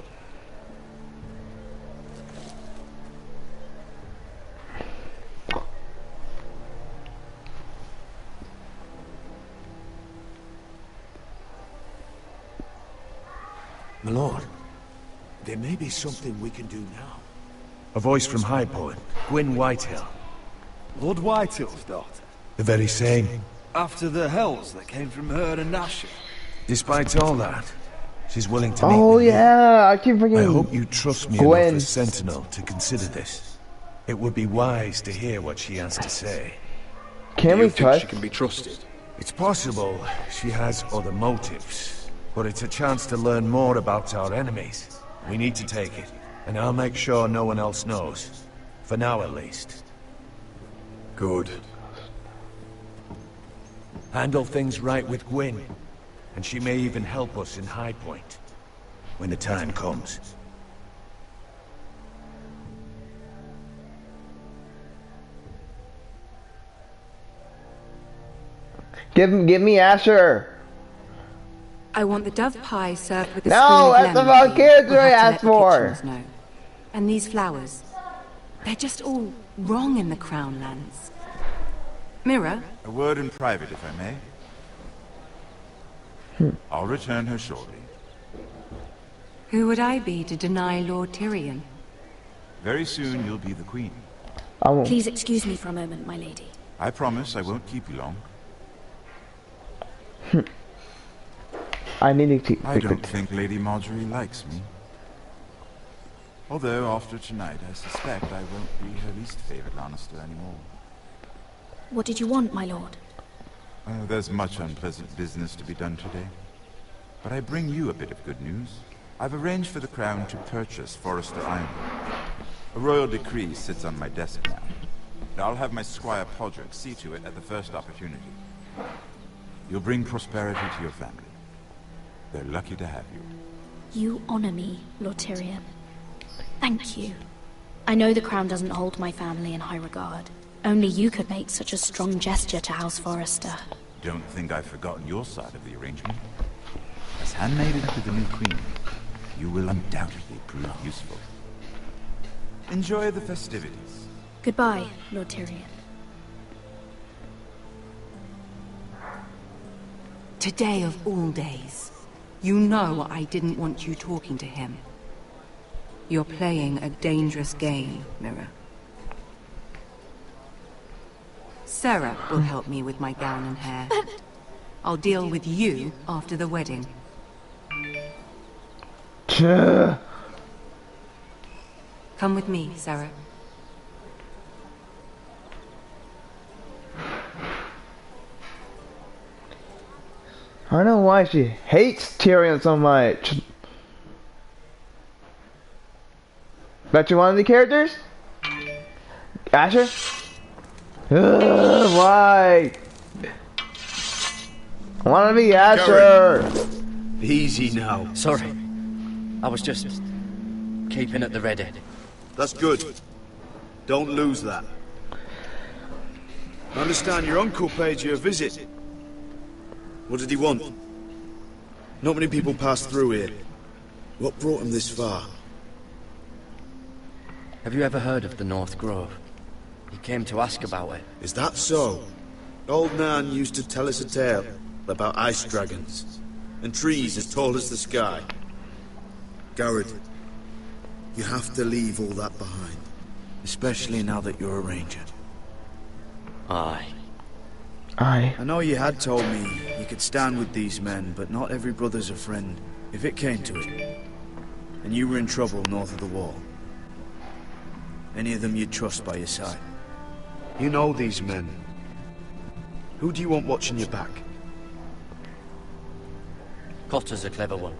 My lord, there may be something we can do now. A voice from High Point, Gwyn Whitehill. Lord Whitehill's daughter? The very same. After the hells that came from her and Asher. Despite all that, she's willing to meet Oh with yeah, I keep forgetting. I hope you trust me Gwyn. enough as Sentinel to consider this. It would be wise to hear what she has to say. Can we trust? She can be trusted. It's possible she has other motives, but it's a chance to learn more about our enemies. We need to take it, and I'll make sure no one else knows. For now, at least. Good. Handle things right with Gwyn, and she may even help us in High Point, when the time comes. Give me Asher. I want the dove pie served with a No, spoon of that's the lemon wrong pie. character We'll I have to asked let the for. kitchens know. And these flowers. They're just all wrong in the Crown lands. Mira? A word in private, if I may. I'll return her shortly. Who would I be to deny Lord Tyrion? Very soon you'll be the queen. Please excuse me for a moment, my lady. I promise I won't keep you long. I need to keep. I don't think Lady Marjorie likes me. Although after tonight, I suspect I won't be her least favorite Lannister anymore. What did you want, my lord? There's much unpleasant business to be done today. But I bring you a bit of good news. I've arranged for the Crown to purchase Forrester Ironwood. A royal decree sits on my desk now. And I'll have my squire Podrick see to it at the first opportunity. You'll bring prosperity to your family. They're lucky to have you. You honor me, Lord Tyrion. Thank you. I know the Crown doesn't hold my family in high regard. Only you could make such a strong gesture to House Forrester. Don't think I've forgotten your side of the arrangement. As handmaiden to the new queen, you will undoubtedly prove useful. Enjoy the festivities. Goodbye, Lord Tyrion. Today of all days. You know I didn't want you talking to him. You're playing a dangerous game, Mira. Sarah will help me with my gown and hair. I'll deal with you after the wedding. Come with me, Sarah. I don't know why she hates Tyrion so much. Bet you one of the characters? Asher? Why? I wanna be Asher! Easy now. Sorry. I was just keeping at the ready. That's good. Don't lose that. I understand your uncle paid you a visit. What did he want? Not many people pass through here. What brought him this far? Have you ever heard of the North Grove? He came to ask about it. Is that so? Old Nan used to tell us a tale about ice dragons and trees as tall as the sky. Garrett, you have to leave all that behind. Especially now that you're a ranger. Aye. Aye. I know you had told me you could stand with these men, but not every brother's a friend, if it came to it. And you were in trouble north of the wall. Any of them you'd trust by your side. You know these men. Who do you want watching your back? Cotter's a clever one.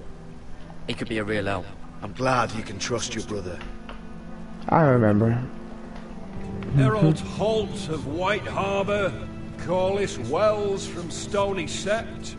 He could be a real help. I'm glad you can trust your brother. I remember. Harold Holt of White Harbour, Corliss Wells from Stony Sept.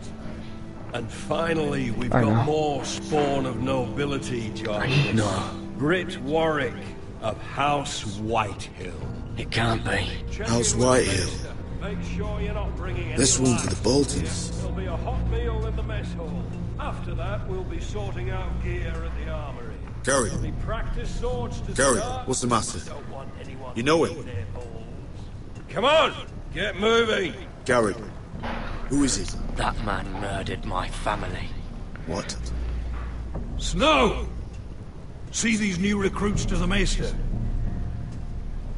And finally, we've got more spawn of nobility joining us. Britt Warwick of House Whitehill. It can't be. House Whitehill. Make sure you're not bringing This one's for the Boltons. There'll be a hot meal in the mess hall. After that, we'll be sorting out gear at the armory. Gary. There'll be practice swords to Gary, start. what's the matter? You know him? Come on, get moving. Gary, who is he? That man murdered my family. What? Snow! See these new recruits to the Maester?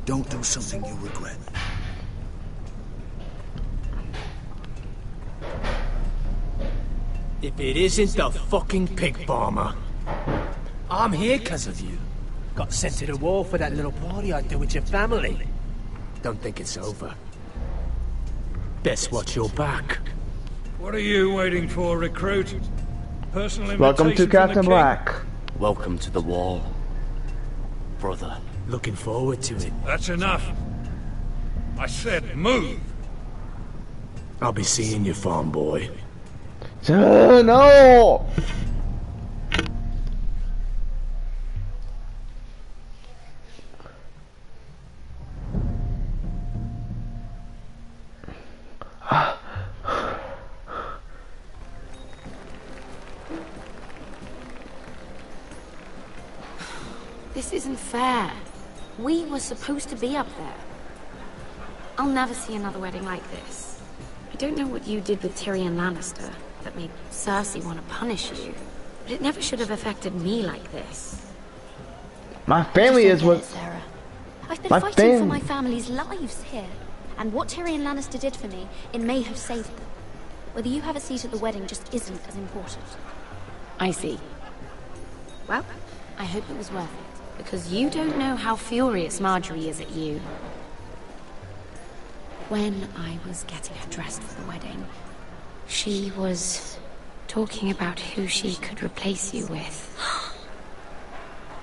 Don't do something you'll regret. If it isn't the fucking pig farmer. I'm here because of you. Got sent to the war for that little party I did with your family. Don't think it's over. Best watch your back. What are you waiting for, recruit? Personal Welcome to invitation from the Captain king? Black. Welcome to the wall, brother. Looking forward to it. That's enough. I said move. I'll be seeing you, farm boy. No! This isn't fair. We were supposed to be up there. I'll never see another wedding like this. I don't know what you did with Tyrion Lannister that made Cersei want to punish you, but it never should have affected me like this. My family is what... Sarah. I've been My fighting for fam- my family's lives here, and what Tyrion Lannister did for me, it may have saved them. Whether you have a seat at the wedding just isn't as important. I see. Well, I hope it was worth it, because you don't know how furious Marjorie is at you. When I was getting her dressed for the wedding, she was talking about who she could replace you with.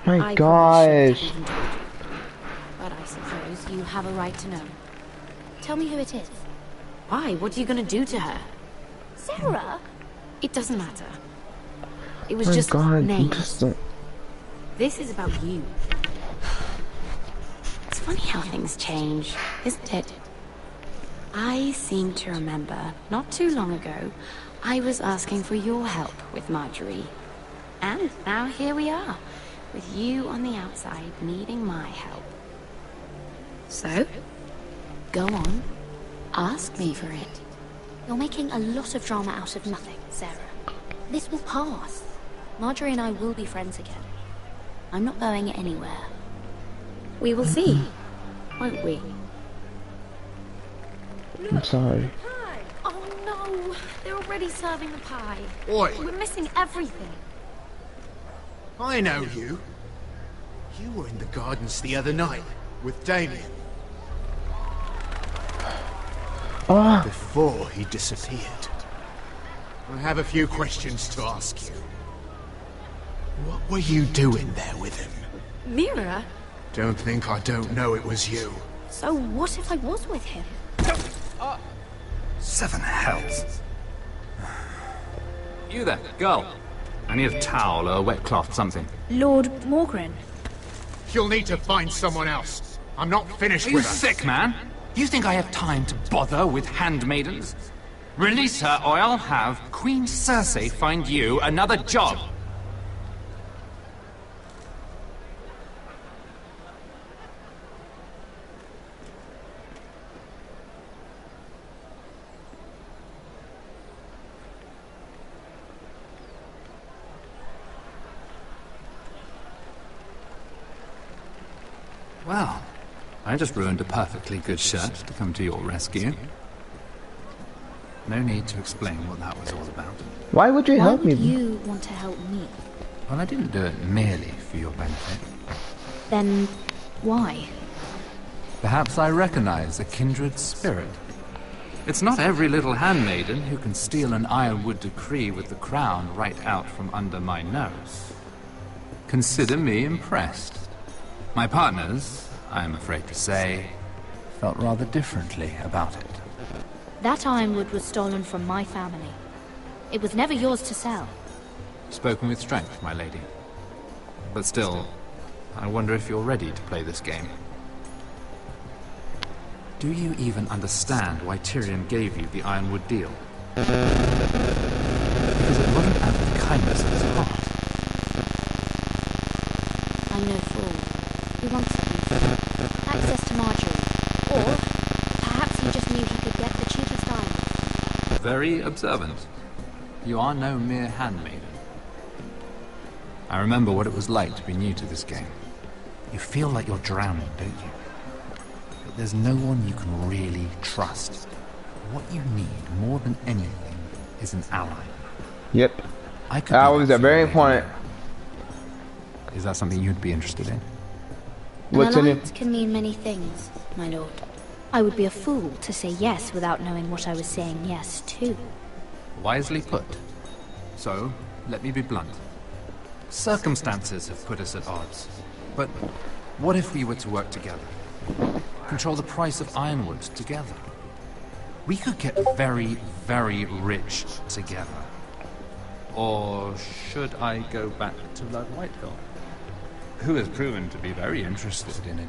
My gosh. But I suppose you have a right to know. Tell me who it is. Why? What are you gonna do to her? Sarah? It doesn't matter. It was My just God, names. just don't- This is about you. It's funny how things change, isn't it? I seem to remember, not too long ago, I was asking for your help with Marjorie. And now here we are, with you on the outside needing my help. So, go on, ask me for it. You're making a lot of drama out of nothing, Sarah. This will pass. Marjorie and I will be friends again. I'm not going anywhere. We will see, won't we? I'm sorry. Oh no! They're already serving the pie. Oi. We're missing everything. I know you. You were in the gardens the other night with Damien. Before he disappeared. I have a few questions to ask you. What were you doing there with him? Mira? Don't think I don't know it was you. So what if I was with him? Seven hells. You there, girl. I need a towel or a wet cloth, something. Lord Morgren. You'll need to find someone else. I'm not finished Are you with her. sick, man? You think I have time to bother with handmaidens? Release her, or I'll have Queen Cersei find you another job. Well, I just ruined a perfectly good shirt to come to your rescue. No need to explain what that was all about. Why would you help me? Why would you want to help me? Well, I didn't do it merely for your benefit. Then, why? Perhaps I recognize a kindred spirit. It's not every little handmaiden who can steal an Ironwood decree with the crown right out from under my nose. Consider me impressed. My partners, I am afraid to say, felt rather differently about it. That ironwood was stolen from my family. It was never yours to sell. Spoken with strength, my lady. But still, I wonder if you're ready to play this game. Do you even understand why Tyrion gave you the Ironwood deal? Because it wasn't out of the kindness of his heart. I'm no fool. He wants something. Access to Marjorie. Or perhaps he just knew he could get the cheapest iron. Very observant. You are no mere handmaiden. I remember what it was like to be new to this game. You feel like you're drowning, don't you? But there's no one you can really trust. What you need more than anything is an ally. Yep. That was a very important. Is that something you'd be interested in? An alliance can mean many things, my lord. I would be a fool to say yes without knowing what I was saying yes to. Wisely put. So, let me be blunt. Circumstances have put us at odds. But what if we were to work together? Control the price of Ironwood together? We could get very, very rich together. Or should I go back to Lord Whitehill, who has proven to be very interested in it?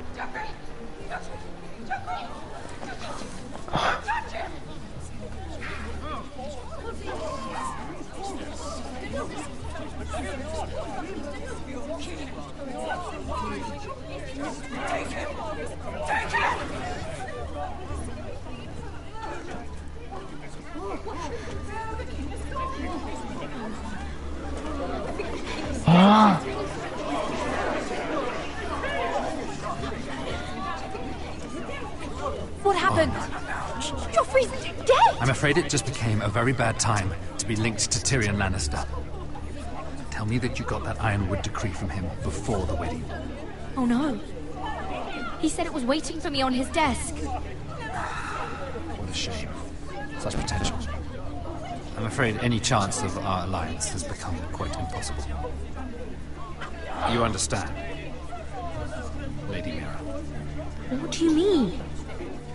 What happened? Joffrey's dead! I'm afraid it just became a very bad time to be linked to Tyrion Lannister. Tell me that you got that Ironwood decree from him before the wedding. Oh no. He said it was waiting for me on his desk. What a shame. Such potential. I'm afraid any chance of our alliance has become quite impossible. You understand, Lady Mira? What do you mean?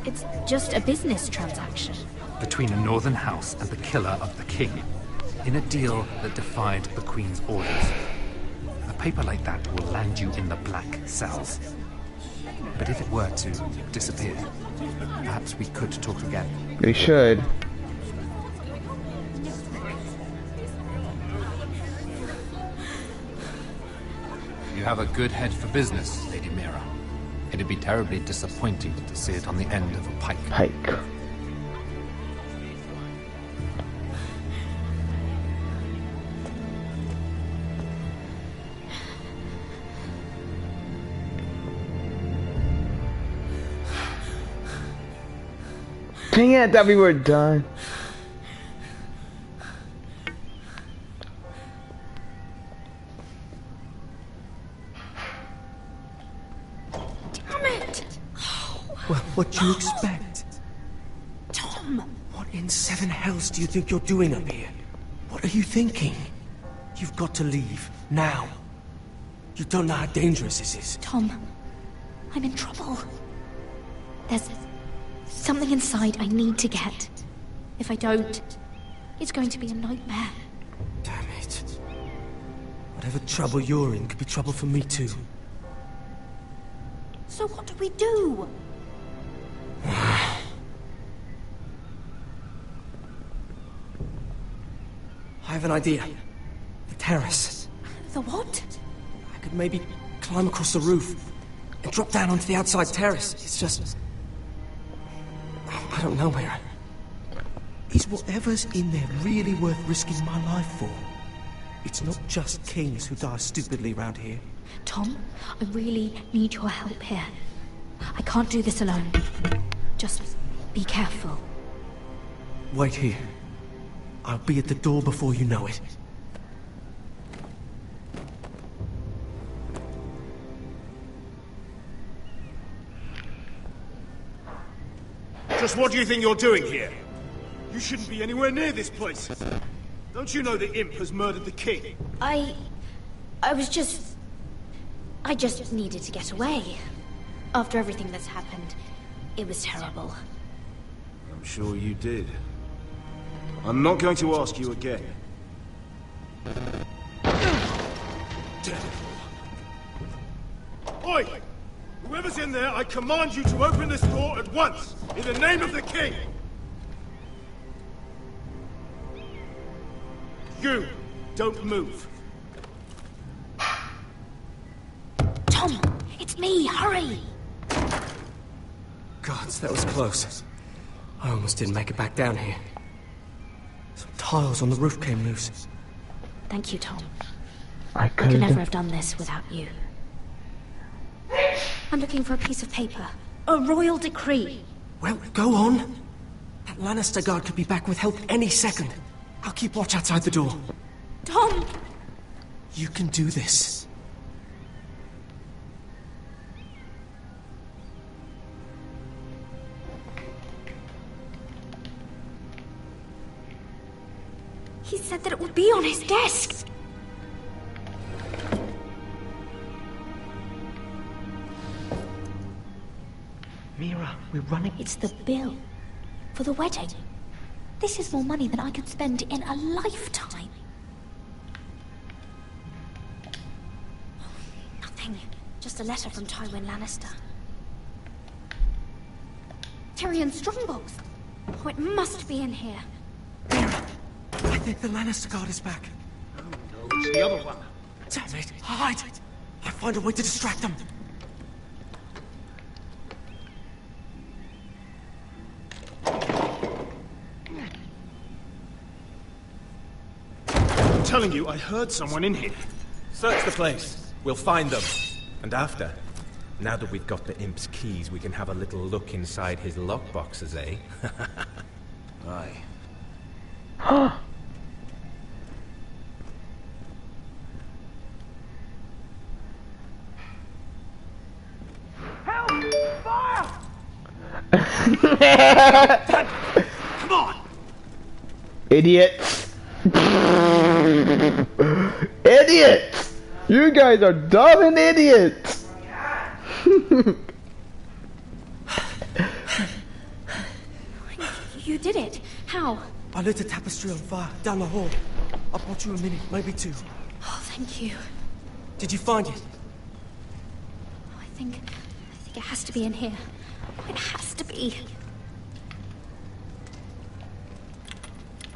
It's just a business transaction. Between a northern house and the killer of the king, in a deal that defied the Queen's orders. A paper like that will land you in the black cells. But if it were to disappear, perhaps we could talk again. We should. You have a good head for business, Lady Mira. It'd be terribly disappointing to see it on the end of a pike. Pike. Dang it, I thought we were done. Damn it! Well, what do you expect? Tom! What in seven hells do you think you're doing up here? What are you thinking? You've got to leave, now. You don't know how dangerous this is. Tom, I'm in trouble. There's something inside I need to get. If I don't, it's going to be a nightmare. Damn it. Whatever trouble you're in could be trouble for me too. So what do we do? have an idea. The terrace. The what? I could maybe climb across the roof and drop down onto the outside terrace. It's just... I don't know, Mira. Is whatever's in there really worth risking my life for? It's not just kings who die stupidly around here. Tom, I really need your help here. I can't do this alone. Just be careful. Wait here. I'll be at the door before you know it. Just what do you think you're doing here? You shouldn't be anywhere near this place. Don't you know the imp has murdered the king? I just needed to get away. After everything that's happened, it was terrible. I'm sure you did. I'm not going to ask you again. Oi! Whoever's in there, I command you to open this door at once, in the name of the king! You, don't move. Tom, it's me, hurry! Gods, that was close. I almost didn't make it back down here. Some tiles on the roof came loose. Thank you, Tom. I could never have done this without you. I'm looking for a piece of paper. A royal decree. Well, go on. That Lannister guard could be back with help any second. I'll keep watch outside the door. Tom! You can do this. He said that it would be on his desk. Mira, we're running... It's the bill. For the wedding. This is more money than I could spend in a lifetime. Nothing. Just a letter from Tywin Lannister. Tyrion Strongbox. Oh, it must be in here. I think the Lannister guard is back. Oh no, it's the other one. Damn it! Hide! I'll find a way to distract them. I'm telling you, I heard someone in here. Search the place. We'll find them. And after, now that we've got the imp's keys, we can have a little look inside his lockboxes, eh? Aye. Come on! Idiots! Idiots! You guys are dumb and idiots! You did it. How? I lit a tapestry on fire down the hall. I bought you a minute, maybe two. Oh, thank you. Did you find it? Oh, I think it has to be in here. It has to be.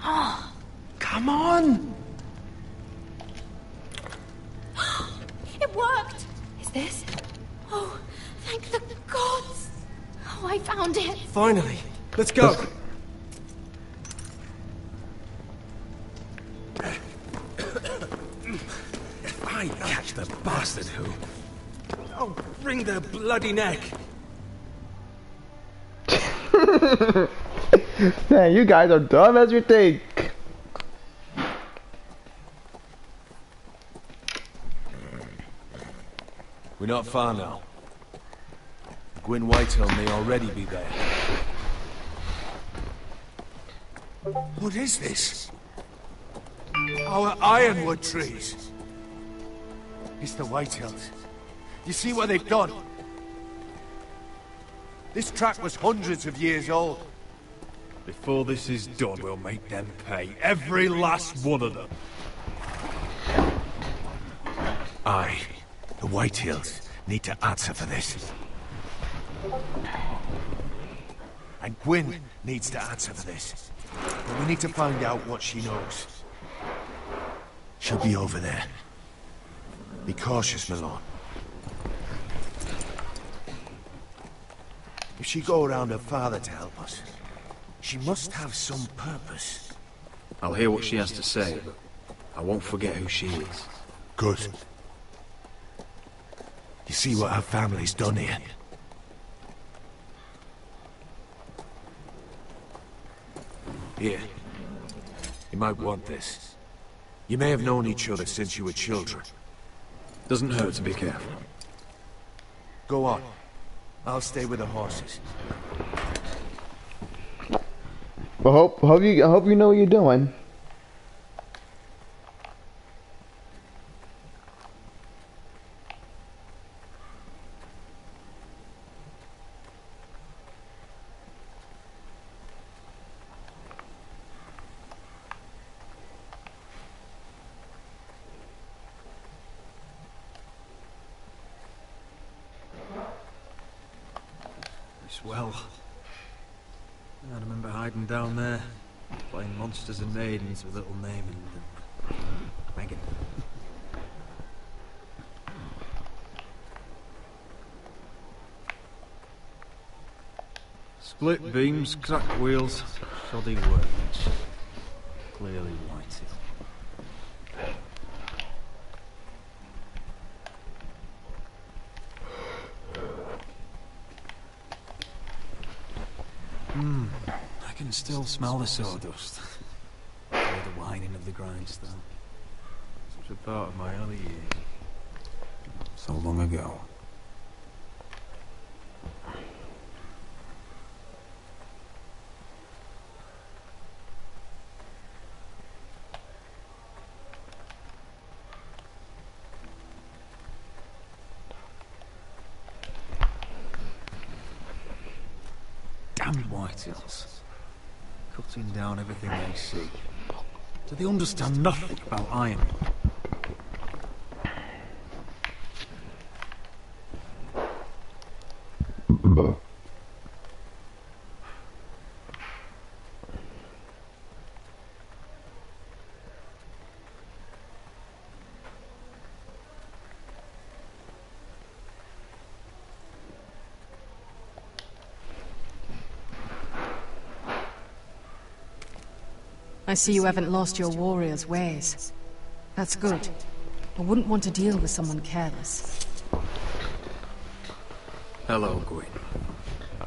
Oh. Come on! It worked! Is this? Oh, thank the gods! Oh, I found it! Finally! Let's go! If I catch the bastard who... I'll wring their bloody neck! Man, you guys are dumb as you think. We're not far now. Gwyn Whitehill may already be there. What is this? Our ironwood trees. It's the Whitehills. You see what they've done? This track was hundreds of years old. Before this is done, we'll make them pay. Every last one of them. Aye. The Whitehills need to answer for this. And Gwyn needs to answer for this. But we need to find out what she knows. She'll be over there. Be cautious, my lord. If she go around her father to help us, she must have some purpose. I'll hear what she has to say, but I won't forget who she is. Good. You see what our family's done here? Here. You might want this. You may have known each other since you were children. Doesn't hurt to be careful. Go on. I'll stay with the horses. Well, I hope you know what you're doing. Well, I remember hiding down there, playing monsters and maidens with little Naaman and Megan. Split beams, cracked wheels, shoddy workbench. Clearly whited. I can still smell the sawdust. Hear the whining of the grindstone. Such a part of my early years. So long ago. Damned Whitehills. Cutting down everything they see. Do they understand nothing about iron? I see you haven't lost your warrior's ways. That's good. I wouldn't want to deal with someone careless. Hello, Gwyn.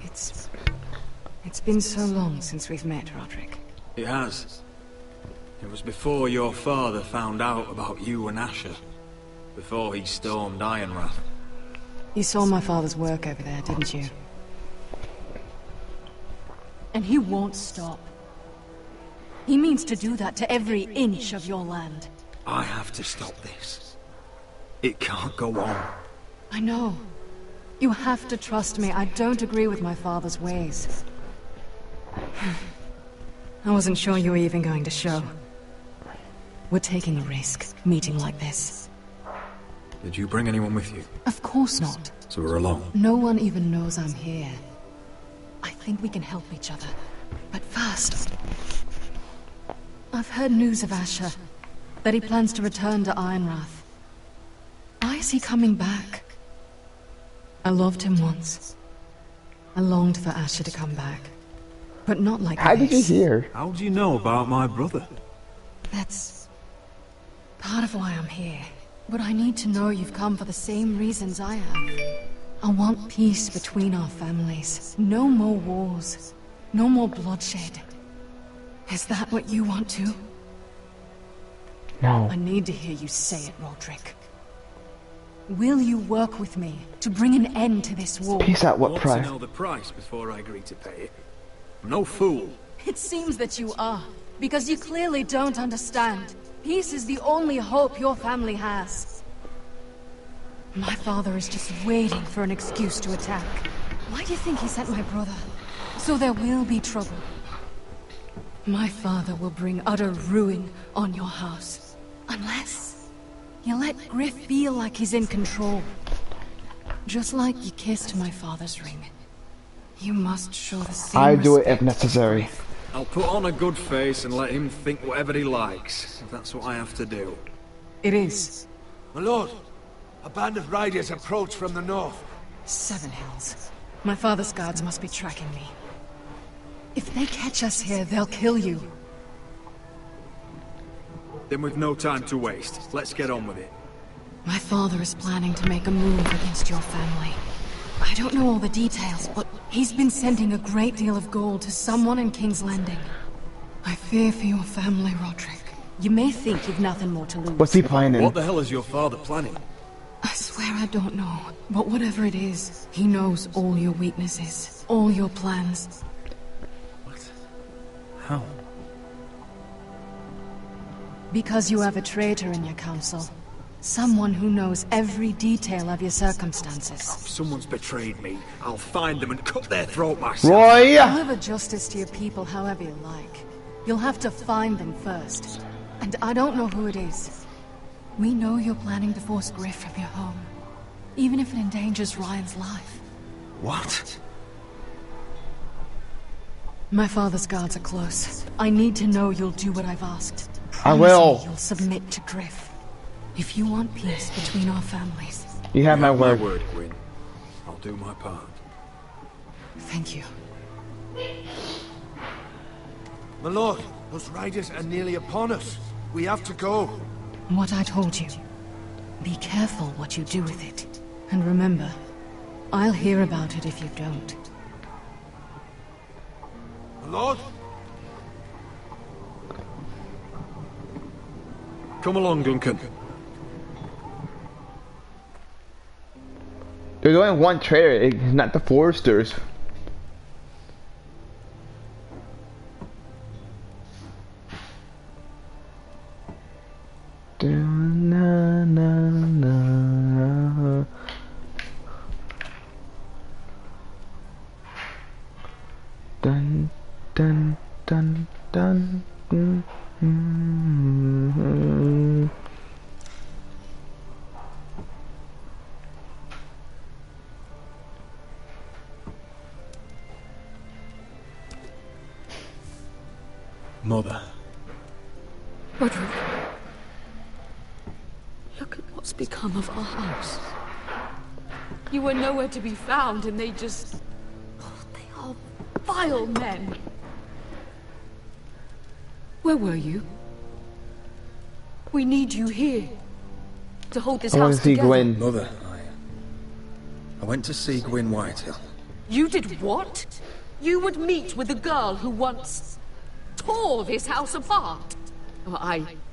It's been so long since we've met, Roderick. It has. It was before your father found out about you and Asher. Before he stormed Ironrath. You saw my father's work over there, didn't you? And he won't stop. He means to do that to every inch of your land. I have to stop this. It can't go on. I know. You have to trust me. I don't agree with my father's ways. I wasn't sure you were even going to show. We're taking a risk, meeting like this. Did you bring anyone with you? Of course not. So we're alone? No one even knows I'm here. I think we can help each other. But first... I've heard news of Asher. That he plans to return to Ironrath. Why is he coming back? I loved him once. I longed for Asher to come back. But not like this. How did you hear? How do you know about my brother? That's... part of why I'm here. But I need to know you've come for the same reasons I have. I want peace between our families. No more wars. No more bloodshed. Is that what you want too? No. I need to hear you say it, Roderick. Will you work with me to bring an end to this war? Peace at what I want price? to know the price before I agree to pay it. I'm no fool. It seems that you are, because you clearly don't understand. Peace is the only hope your family has. My father is just waiting for an excuse to attack. Why do you think he sent my brother? So there will be trouble. My father will bring utter ruin on your house. Unless you let Griff feel like he's in control. Just like you kissed my father's ring. You must show the same I do it if respect. necessary. I'll put on a good face and let him think whatever he likes, if that's what I have to do. It is. My lord, a band of riders approach from the north. 7 Hills. My father's guards must be tracking me. If they catch us here, they'll kill you. Then we've no time to waste. Let's get on with it. My father is planning to make a move against your family. I don't know all the details, but he's been sending a great deal of gold to someone in King's Landing. I fear for your family, Roderick. You may think you've nothing more to lose. What's he planning? What the hell is your father planning? I swear I don't know, but whatever it is, he knows all your weaknesses, all your plans. What? How? Because you have a traitor in your council. Someone who knows every detail of your circumstances. If someone's betrayed me, I'll find them and cut their throat myself. Roy! Deliver justice to your people however you like. You'll have to find them first. And I don't know who it is. We know you're planning to force Griff from your home. Even if it endangers Ryan's life. What? My father's guards are close. I need to know you'll do what I've asked. I will. Me you'll submit to Griff. If you want peace between our families. You have my word. Gwyn. I'll do my part. Thank you. My lord, those riders are nearly upon us. We have to go. What I told you. Be careful what you do with it. And remember, I'll hear about it if you don't. My lord? Come along, Duncan. There's only one traitor, it's not the Foresters. Na, na, na. Dun, dun, dun, dun. Mm-hmm. Mother. Roderick. Look at what's become of our house. You were nowhere to be found, and they just... Oh, they are vile men. Where were you? We need you here. To hold this house together. Gwyn. Mother, I went to see Gwyn Whitehill. You did what? You would meet with the girl who once tore this house apart. Oh,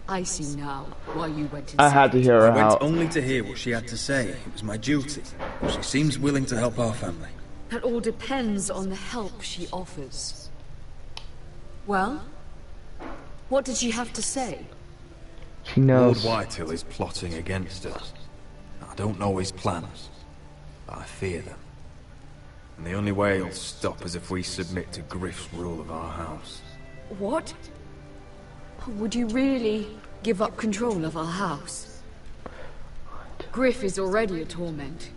I see now why you went to see I had to hear her I went out. only to hear what she had to say. It was my duty. She seems willing to help our family. That all depends on the help she offers. Well, what did she have to say? She knows. Lord Whitehill is plotting against us. I don't know his plans, but I fear them. And the only way he'll stop is if we submit to Griff's rule of our house. What? Would you really give up control of our house? Griff is already a torment.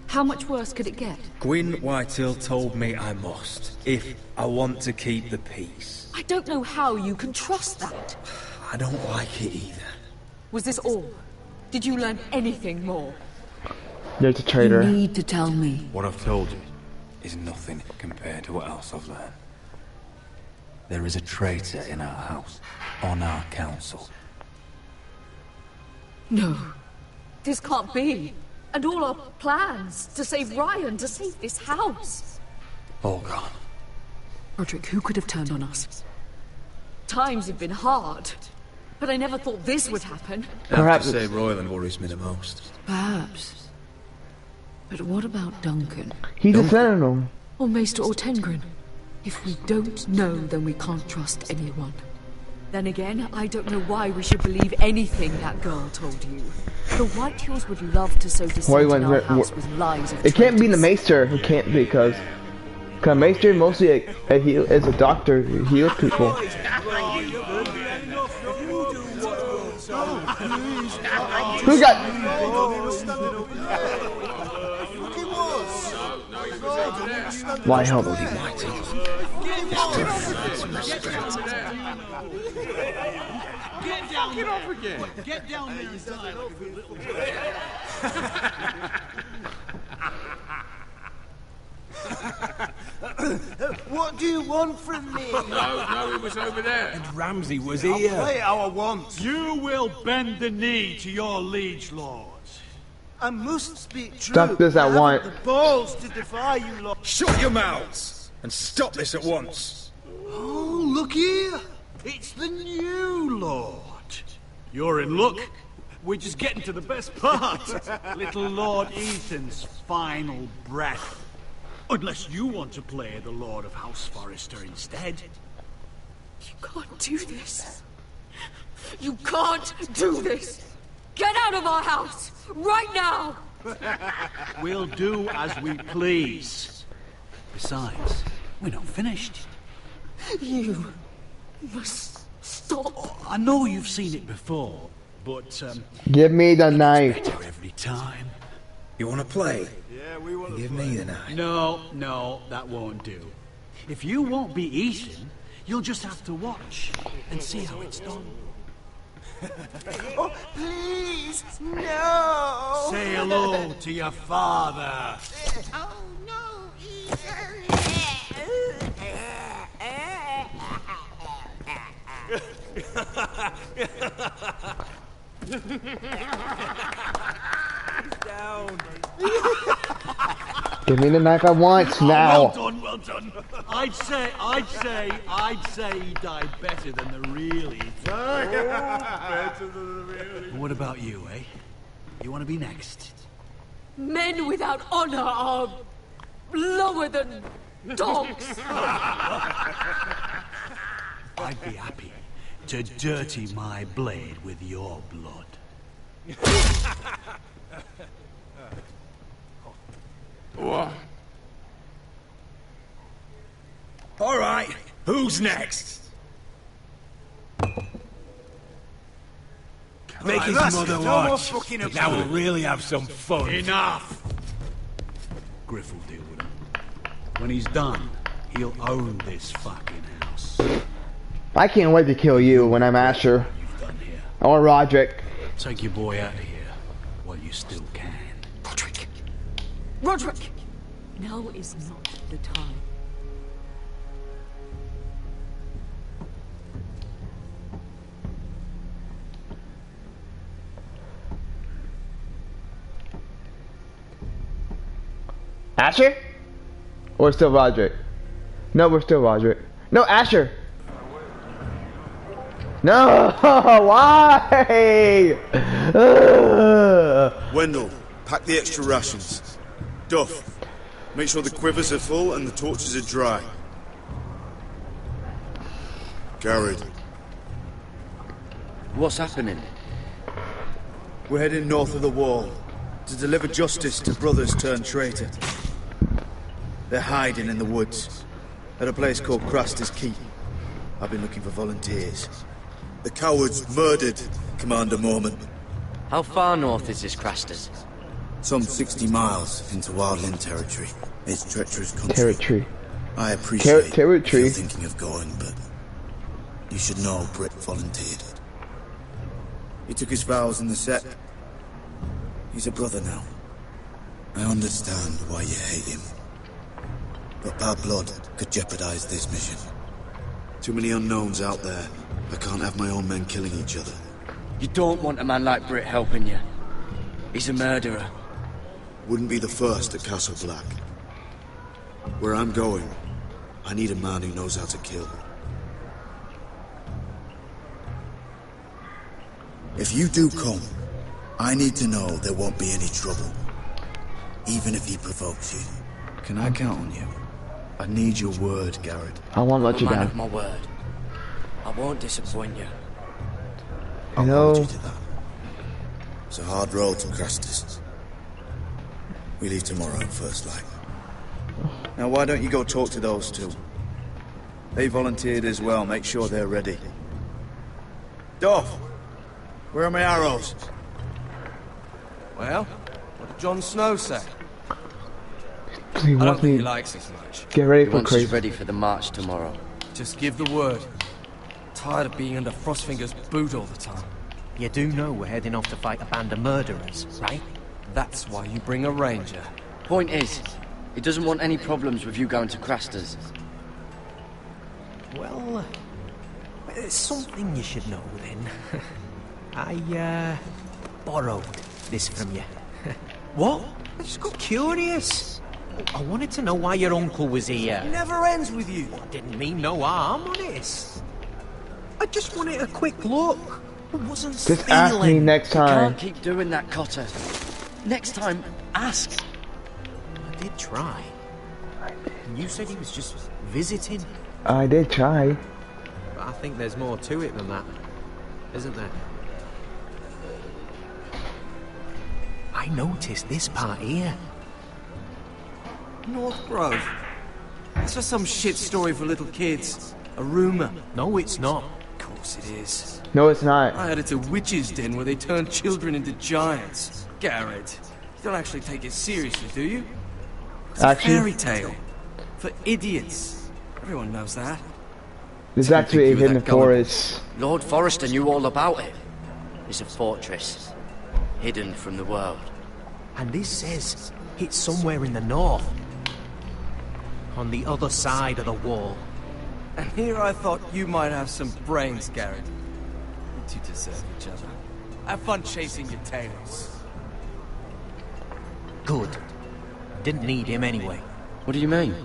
How much worse could it get? Gwyn Whitehill told me I must, if I want to keep the peace. I don't know how you can trust that. I don't like it either. Was this all? Did you learn anything more? There's a traitor. You need to tell me. What I've told you is nothing compared to what else I've learned. There is a traitor in our house, on our council. No. This can't be. And all our plans to save Ryan, to save this house. All gone. Roderick, who could have turned on us? Times have been hard, but I never thought this would happen. Perhaps I have to say Royland worries me the most. Perhaps. But what about Duncan? He's a sentinel. Or Maester Ortengren? If we don't know, then we can't trust anyone. Then again, I don't know why we should believe anything that girl told you. The Whitehills would love to sow dissent in our house with lies of it can't be the Maester. It can't be because Maester mostly is a doctor who heals people. Who got? Why help? Get down there. Off again. Get down there and die like a good little What do you want from me? No, it was over there. And Ramsay was I'll here. play how I want. You will bend the knee to your liege lord. I must speak true. Stop this at I haven't once. the balls to defy you lot. Shut your mouths and stop this at once. Oh, look here. It's the new lord. You're in luck. We're just getting to the best part. Little Lord Ethan's final breath. Unless you want to play the Lord of House Forrester instead. You can't do this. You can't do this. Get out of our house, right now! We'll do as we please. Besides, we're not finished. You must stop. I know you've seen it before, but Give me the knife. better every time. You want to play? Yeah, we want Give me the knife. No, that won't do. If you won't be Ethan, you'll just have to watch and see how it's done. Oh, please, no! Say hello to your father. Oh, no, Down. Give me the knife I want now. Well done. I'd say he died better than the real Ethan. Better than the real. What about you, eh? You want to be next? Men without honor are lower than dogs. I'd be happy to dirty my blade with your blood. What? All right, who's next? Make his that's mother it. No more watch. fucking about Now we'll it. really have some fun. Enough! Griff will deal with him. When he's done, he'll own this fucking house. I can't wait to kill you when I'm Asher. Or Roderick. Take your boy out of here while you still can. Roderick! Roderick! Now is not the time. Asher? Or still Roderick? No, we're still Roderick. No, Asher! No! Why? Wendell, pack the extra rations. Duff, make sure the quivers are full and the torches are dry. Garrett. What's happening? We're heading north of the wall to deliver justice to brothers turned traitor. They're hiding in the woods at a place called Craster's Keep. I've been looking for volunteers. The cowards murdered Commander Mormon. How far north is this Craster's? Some 60 miles into Wildland territory. It's treacherous country. Territory. I appreciate territory. you're thinking of going, but you should know Britt volunteered. He took his vows in the set. He's a brother now. I understand why you hate him. But bad blood could jeopardize this mission. Too many unknowns out there. I can't have my own men killing each other. You don't want a man like Britt helping you. He's a murderer. Wouldn't be the first at Castle Black. Where I'm going, I need a man who knows how to kill. If you do come, I need to know there won't be any trouble. Even if he provokes you. Can I count on you? I need your word, Garrett. I won't let you Man down. of my word. I won't disappoint you. You know, It's a hard road to Craster's. We leave tomorrow, first light. Now why don't you go talk to those two? They volunteered as well, make sure they're ready. Dove, where are my arrows? Well, what did Jon Snow say? He I don't wants think me he likes us much. get ready He for wants us crazy. ready for the march tomorrow. Just give the word. Tired of being under Frostfinger's boot all the time. You do know we're heading off to fight a band of murderers, right? That's why you bring a ranger. Point is, he doesn't want any problems with you going to Craster's. Well, there's something you should know then. I, borrowed this from you. What? I just got curious. I wanted to know why your uncle was here. It never ends with you. I didn't mean no harm, honest. I just wanted a quick look. I wasn't Just ask me next You time. can't keep doing that, Cotter. Next time, ask. I did try. And you said he was just visiting. I did try. But I think there's more to it than that, isn't there? I noticed this part here. North Grove. It's just some shit story for little kids. A rumor. No, it's not. Of course it is. No, it's not. I heard it's a witch's den where they turn children into giants. Garrett, you don't actually take it seriously, do you? It's Actually- a fairy tale. For idiots. Everyone knows that. There's Didn't actually a think you were hidden that gullible. forest. Lord Forrester knew all about it. It's a fortress, hidden from the world. And this says it's somewhere in the north. On the other side of the wall. And here I thought you might have some brains, Garrett. You two deserve each other. Have fun chasing your tails. Good. Didn't need him anyway. What do you mean?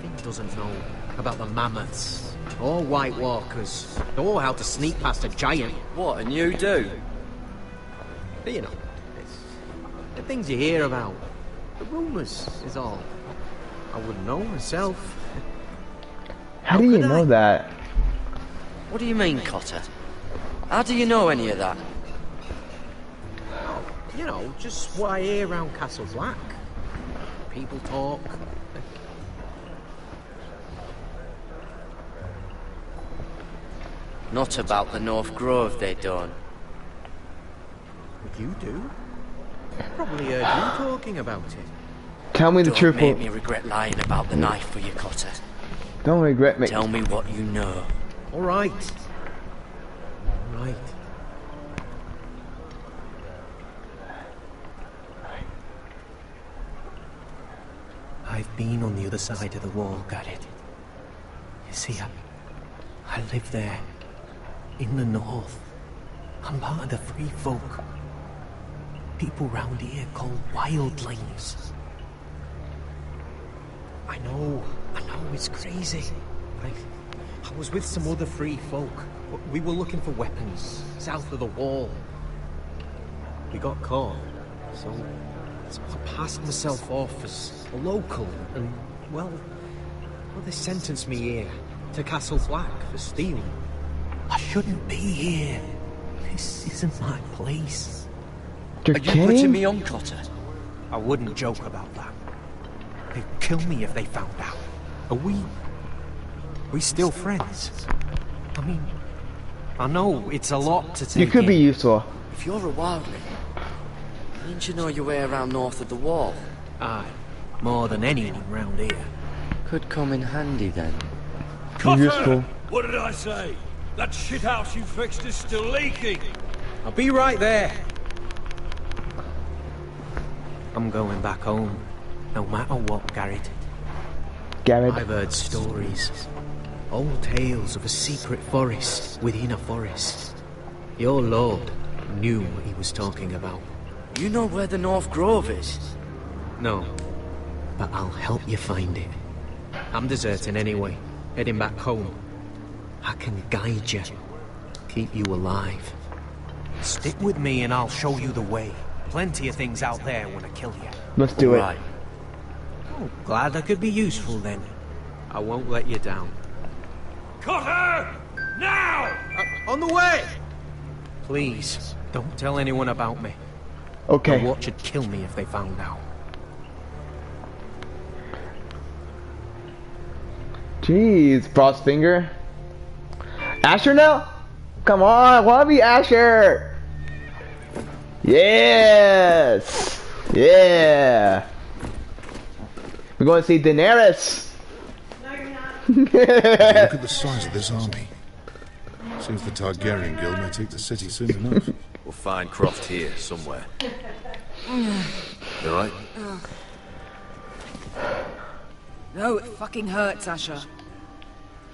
Finn doesn't know about the mammoths, or White Walkers, or how to sneak past a giant. What, and you do? But you know, it's the things you hear about. The rumours is all. I wouldn't know myself. How do you know that? What do you mean, Cotter? How do you know any of that? You know, just what I hear around Castle Black. People talk. Not about the North Grove, they don't. But you do. Probably heard you talking about it. Tell me the Don't truth. make me regret lying about the knife for you, Cotter. Don't regret me. Tell me what you know. All right. All right. I've been on the other side of the wall, Garrett. You see, I live there. In the north. I'm part of the free folk. People round here call wildlings. I know it's crazy. I was with some other free folk. We were looking for weapons, south of the wall. We got caught, so I passed myself off as a local, and, well, they sentenced me here, to Castle Black, for stealing. I shouldn't be here. This isn't my place. You're Are you kidding? putting me on, Cotter? I wouldn't joke about that. They'd kill me if they found out. Are we still friends? I mean, I know it's a lot to take You could in. be useful. If you're a wildling, didn't you know your way around north of the wall? Aye, more than anyone round here. Could come in handy then. Cotter! Useful. What did I say? That shithouse you fixed is still leaking. I'll be right there. I'm going back home, no matter what, Garrett. Garrett. I've heard stories. Old tales of a secret forest within a forest. Your lord knew what he was talking about. You know where the North Grove is? No, but I'll help you find it. I'm deserting anyway, heading back home. I can guide you, keep you alive. Stick with me and I'll show you the way. Plenty of things out there when I kill you. Let's do it. Oh, glad I could be useful then. I won't let you down. Cotter! Now! On the way! Please, don't tell anyone about me. Okay. The watch would kill me if they found out. Jeez, Frostfinger. Asher now? Come on, I wanna be Asher! Yes! Yeah! We're going to see Daenerys. Look at the size of this army. Seems the Targaryen Guild may take the city soon enough. We'll find Croft here, somewhere. You alright? No, it fucking hurts, Asher.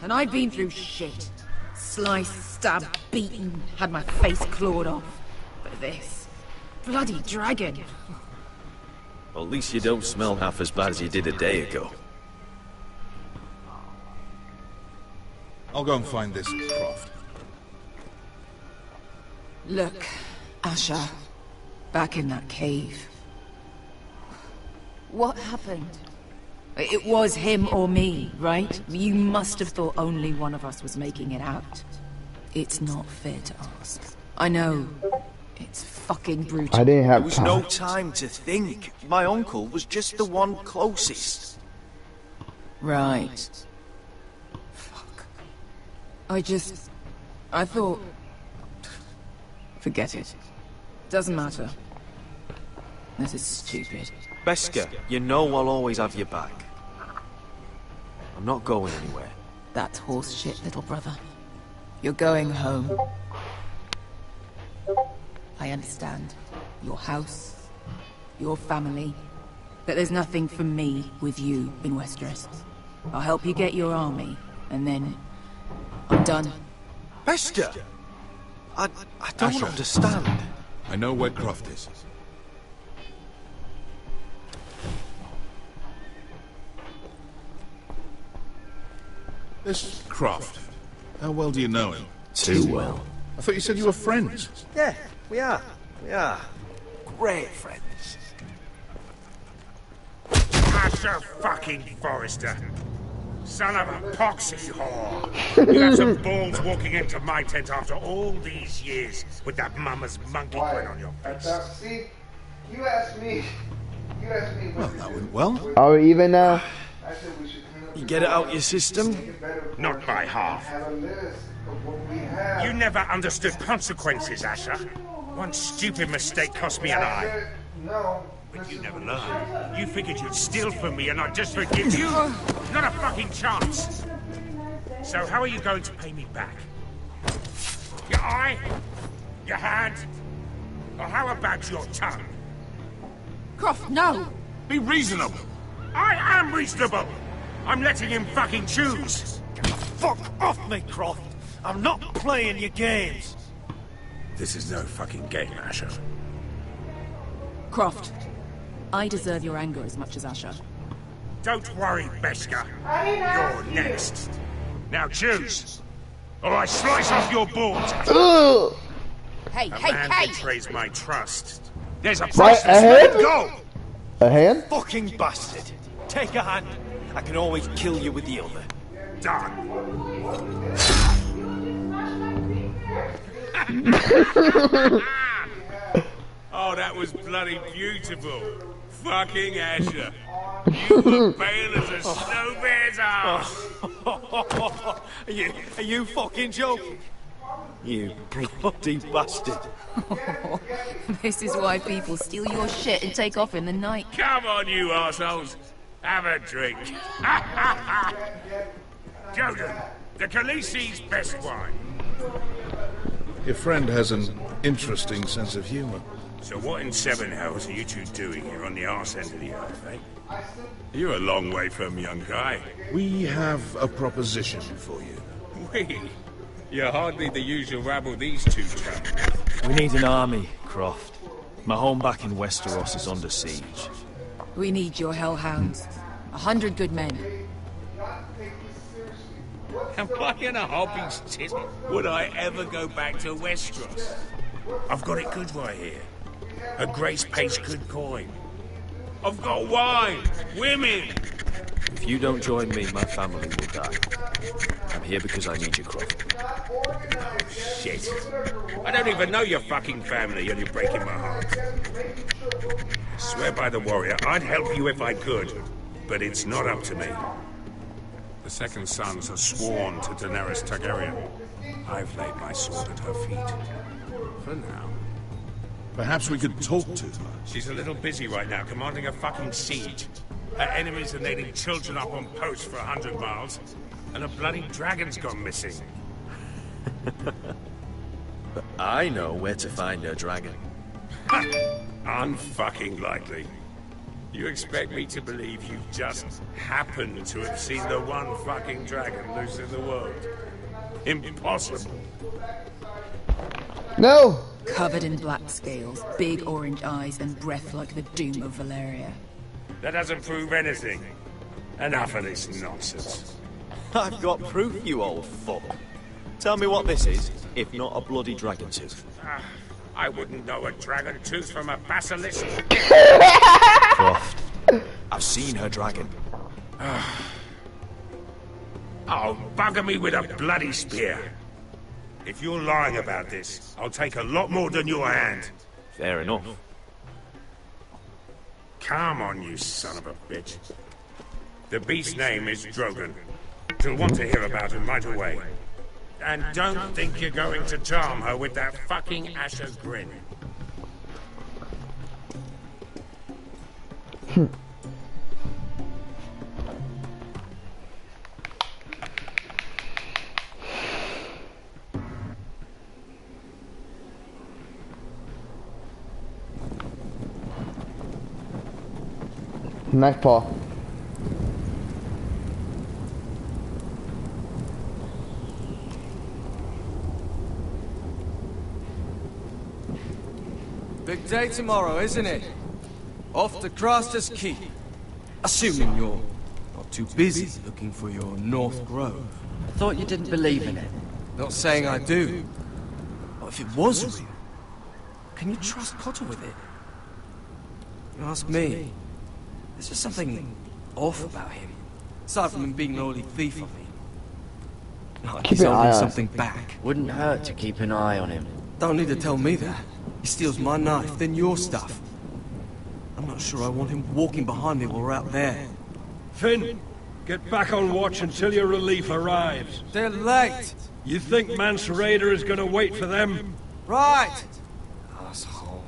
And I've been through shit. Sliced, stabbed, beaten, had my face clawed off. But this... bloody dragon. Well, at least you don't smell half as bad as you did a day ago. I'll go and find this Croft. Look, Asher. Back in that cave. What happened? It was him or me, right? You must have thought only one of us was making it out. It's not fair to ask. I know. It's fucking brutal. I didn't have There was time. no time to think. My uncle was just the one closest. Right. Fuck. I thought... Forget it. Doesn't matter. This is stupid. Beskha, you know I'll always have your back. I'm not going anywhere. That's horse shit, little brother. You're going home. I understand. Your house, your family. But there's nothing for me with you in Westeros. I'll help you get your army, and then... I'm done. Beskha! I don't Asher. understand. I know where Croft is. This Croft, how well do you know him? Too well. I thought you said you were friends. Yeah, we are. We are. Great friends. Asher fucking Forrester. Son of a poxy whore. You have some balls walking into my tent after all these years with that mama's monkey grin on your face. See, you asked me. Well, that went well. Are we even now? You get it out your system? Not by half. You never understood consequences, Asher. One stupid mistake cost me an eye. But you never learned. You figured you'd steal from me and I'd just forgive you? Not a fucking chance. So how are you going to pay me back? Your eye? Your hand? Or how about your tongue? Croft, no! Be reasonable. I am reasonable. I'm letting him fucking choose. Fuck off me, Croft. I'm not playing your games. This is no fucking game, Asher. Croft, I deserve your anger as much as Asher. Don't worry, Beskha. You're next. Now choose, or I slice off your balls. Hey, A hey, man hey! betrays my trust. There's a Right, price to a spend. hand? Go! A hand? Fucking bastard. Take a hand. I can always kill you with the other. Done. Oh, that was bloody beautiful. Fucking Asher. You were pale as a snow bear's ass. Are you fucking joking? You bloody bastard. This is why people steal your shit and take off in the night. Come on, you assholes. Have a drink. Joden, the Khaleesi's best wine. Your friend has an interesting sense of humor. So what in seven hells are you two doing here on the arse end of the earth, eh? You're a long way from, young guy. We have a proposition for you. We? You're hardly the usual rabble these two chums. We need an army, Croft. My home back in Westeros is under siege. We need your hellhounds. 100 good men. Am I in a hobby's tit? Would I ever go back to Westeros? I've got it good right here. A grace pays good coin. I've got wine, women. If you don't join me, my family will die. I'm here because I need you, Croft. Shit. I don't even know your fucking family and you're breaking my heart. I swear by the warrior, I'd help you if I could. But it's not up to me. The second sons are sworn to Daenerys Targaryen. I've laid my sword at her feet. For now. Perhaps we could talk to her. She's a little busy right now, commanding a fucking siege. Our enemies are nailing children up on posts for 100 miles, and a bloody dragon's gone missing. But I know where to find her dragon. Unfucking likely. You expect me to believe you just happened to have seen the one fucking dragon loose in the world? Impossible. No! Covered in black scales, big orange eyes, and breath like the doom of Valeria. That doesn't prove anything. Enough of this nonsense. I've got proof, you old fuck. Tell me what this is, if not a bloody dragon tooth. I wouldn't know a dragon tooth from a basilisk. Croft, I've seen her dragon. Oh, bugger me with a bloody spear. If you're lying about this, I'll take a lot more than your hand. Fair enough. Come on, you son of a bitch. The beast's name is Drogon. She'll want to hear about him right away. And don't think you're going to charm her with that fucking Asher grin. Nightfall. Big day tomorrow, isn't it? Off to Craster's Keep. Assuming you're not too busy looking for your North Grove. I thought you didn't believe in it. Not saying I do. But if it was real, can you trust Cotter with it? You ask me. There's just something off about him. Aside from him being an oily thief, I mean. Like he's holding something back. Wouldn't hurt to keep an eye on him. Don't need to tell me that. He steals my knife, then your stuff. I'm not sure I want him walking behind me while we're out there. Finn, get back on watch until your relief arrives. They're late. You think Mance Rayder is going to wait for them? Right. Asshole.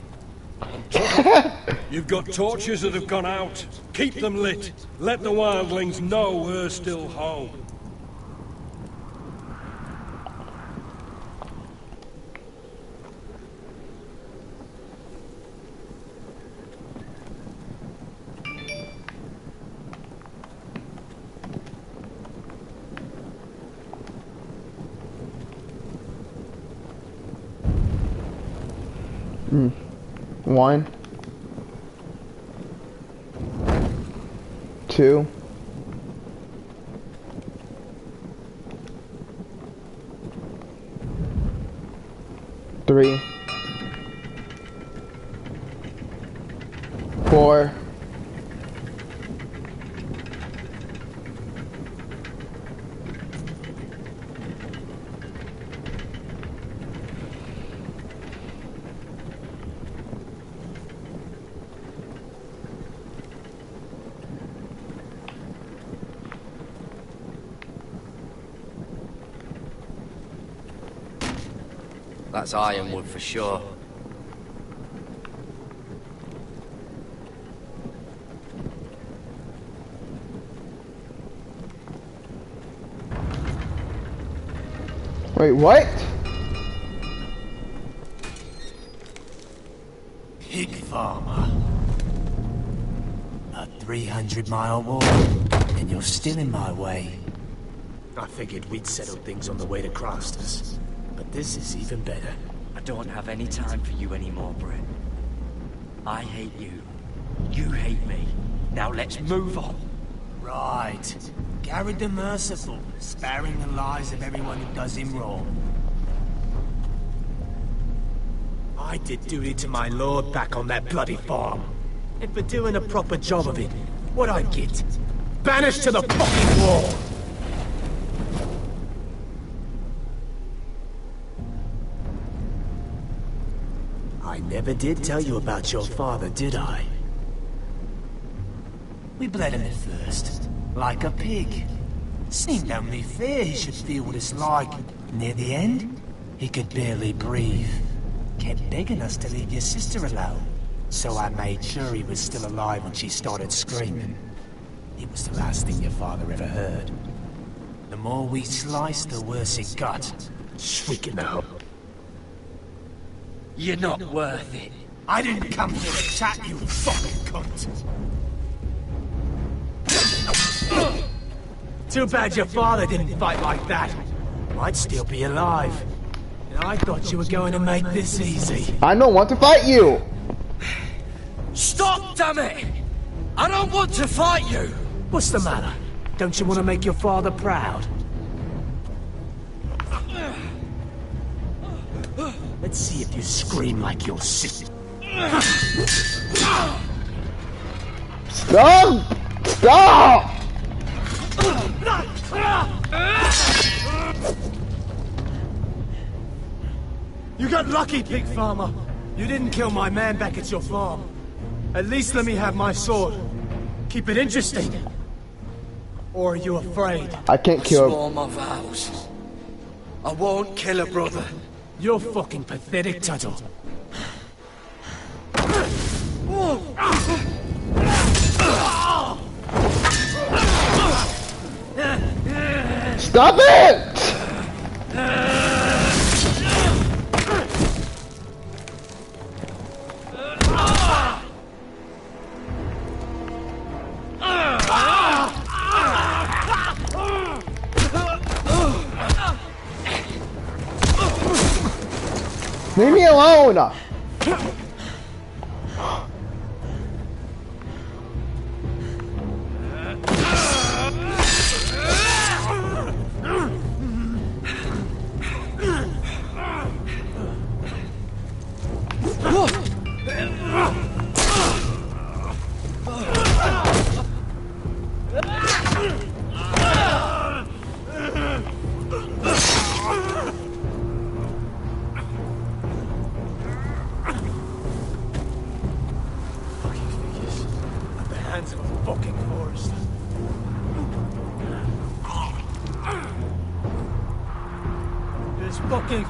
You've got torches that have gone out. Keep them lit. Let the wildlings know we're still home. One. 2. 3. 4. 'That's ironwood for sure. Wait, what? Pig farmer. A 300-mile walk, and you're still in my way. I figured we'd settled things on the way to Craster's, but this is even better. I don't have any time for you anymore, Brett. I hate you. You hate me. Now let's move on. Right. Garrett the Merciful, sparing the lives of everyone who does him wrong. I did duty to my lord back on that bloody farm. And for doing a proper job of it, what'd I get? Banished to the fucking wall! I never did tell you about your father, did I? We bled him at first, like a pig. Seemed only fair he should feel what it's like. Near the end, he could barely breathe. Kept begging us to leave your sister alone. So I made sure he was still alive when she started screaming. It was the last thing your father ever heard. The more we sliced, the worse it got. Shriek in the hole. You're not worth it. I didn't come here to chat, you fucking cunt. Too bad your father didn't fight like that. Might still be alive. And I thought you were going to make this easy. I don't want to fight you. Stop, damn it! I don't want to fight you! What's the matter? Don't you want to make your father proud? Let's see if you scream like you're sick. Stop! Stop! You got lucky, pig farmer. You didn't kill my man back at your farm. At least let me have my sword. Keep it interesting. Or are you afraid? I can't kill I swore my vows. I won't kill a brother. You're fucking pathetic, Tuttle. Stop it! Leave me alone!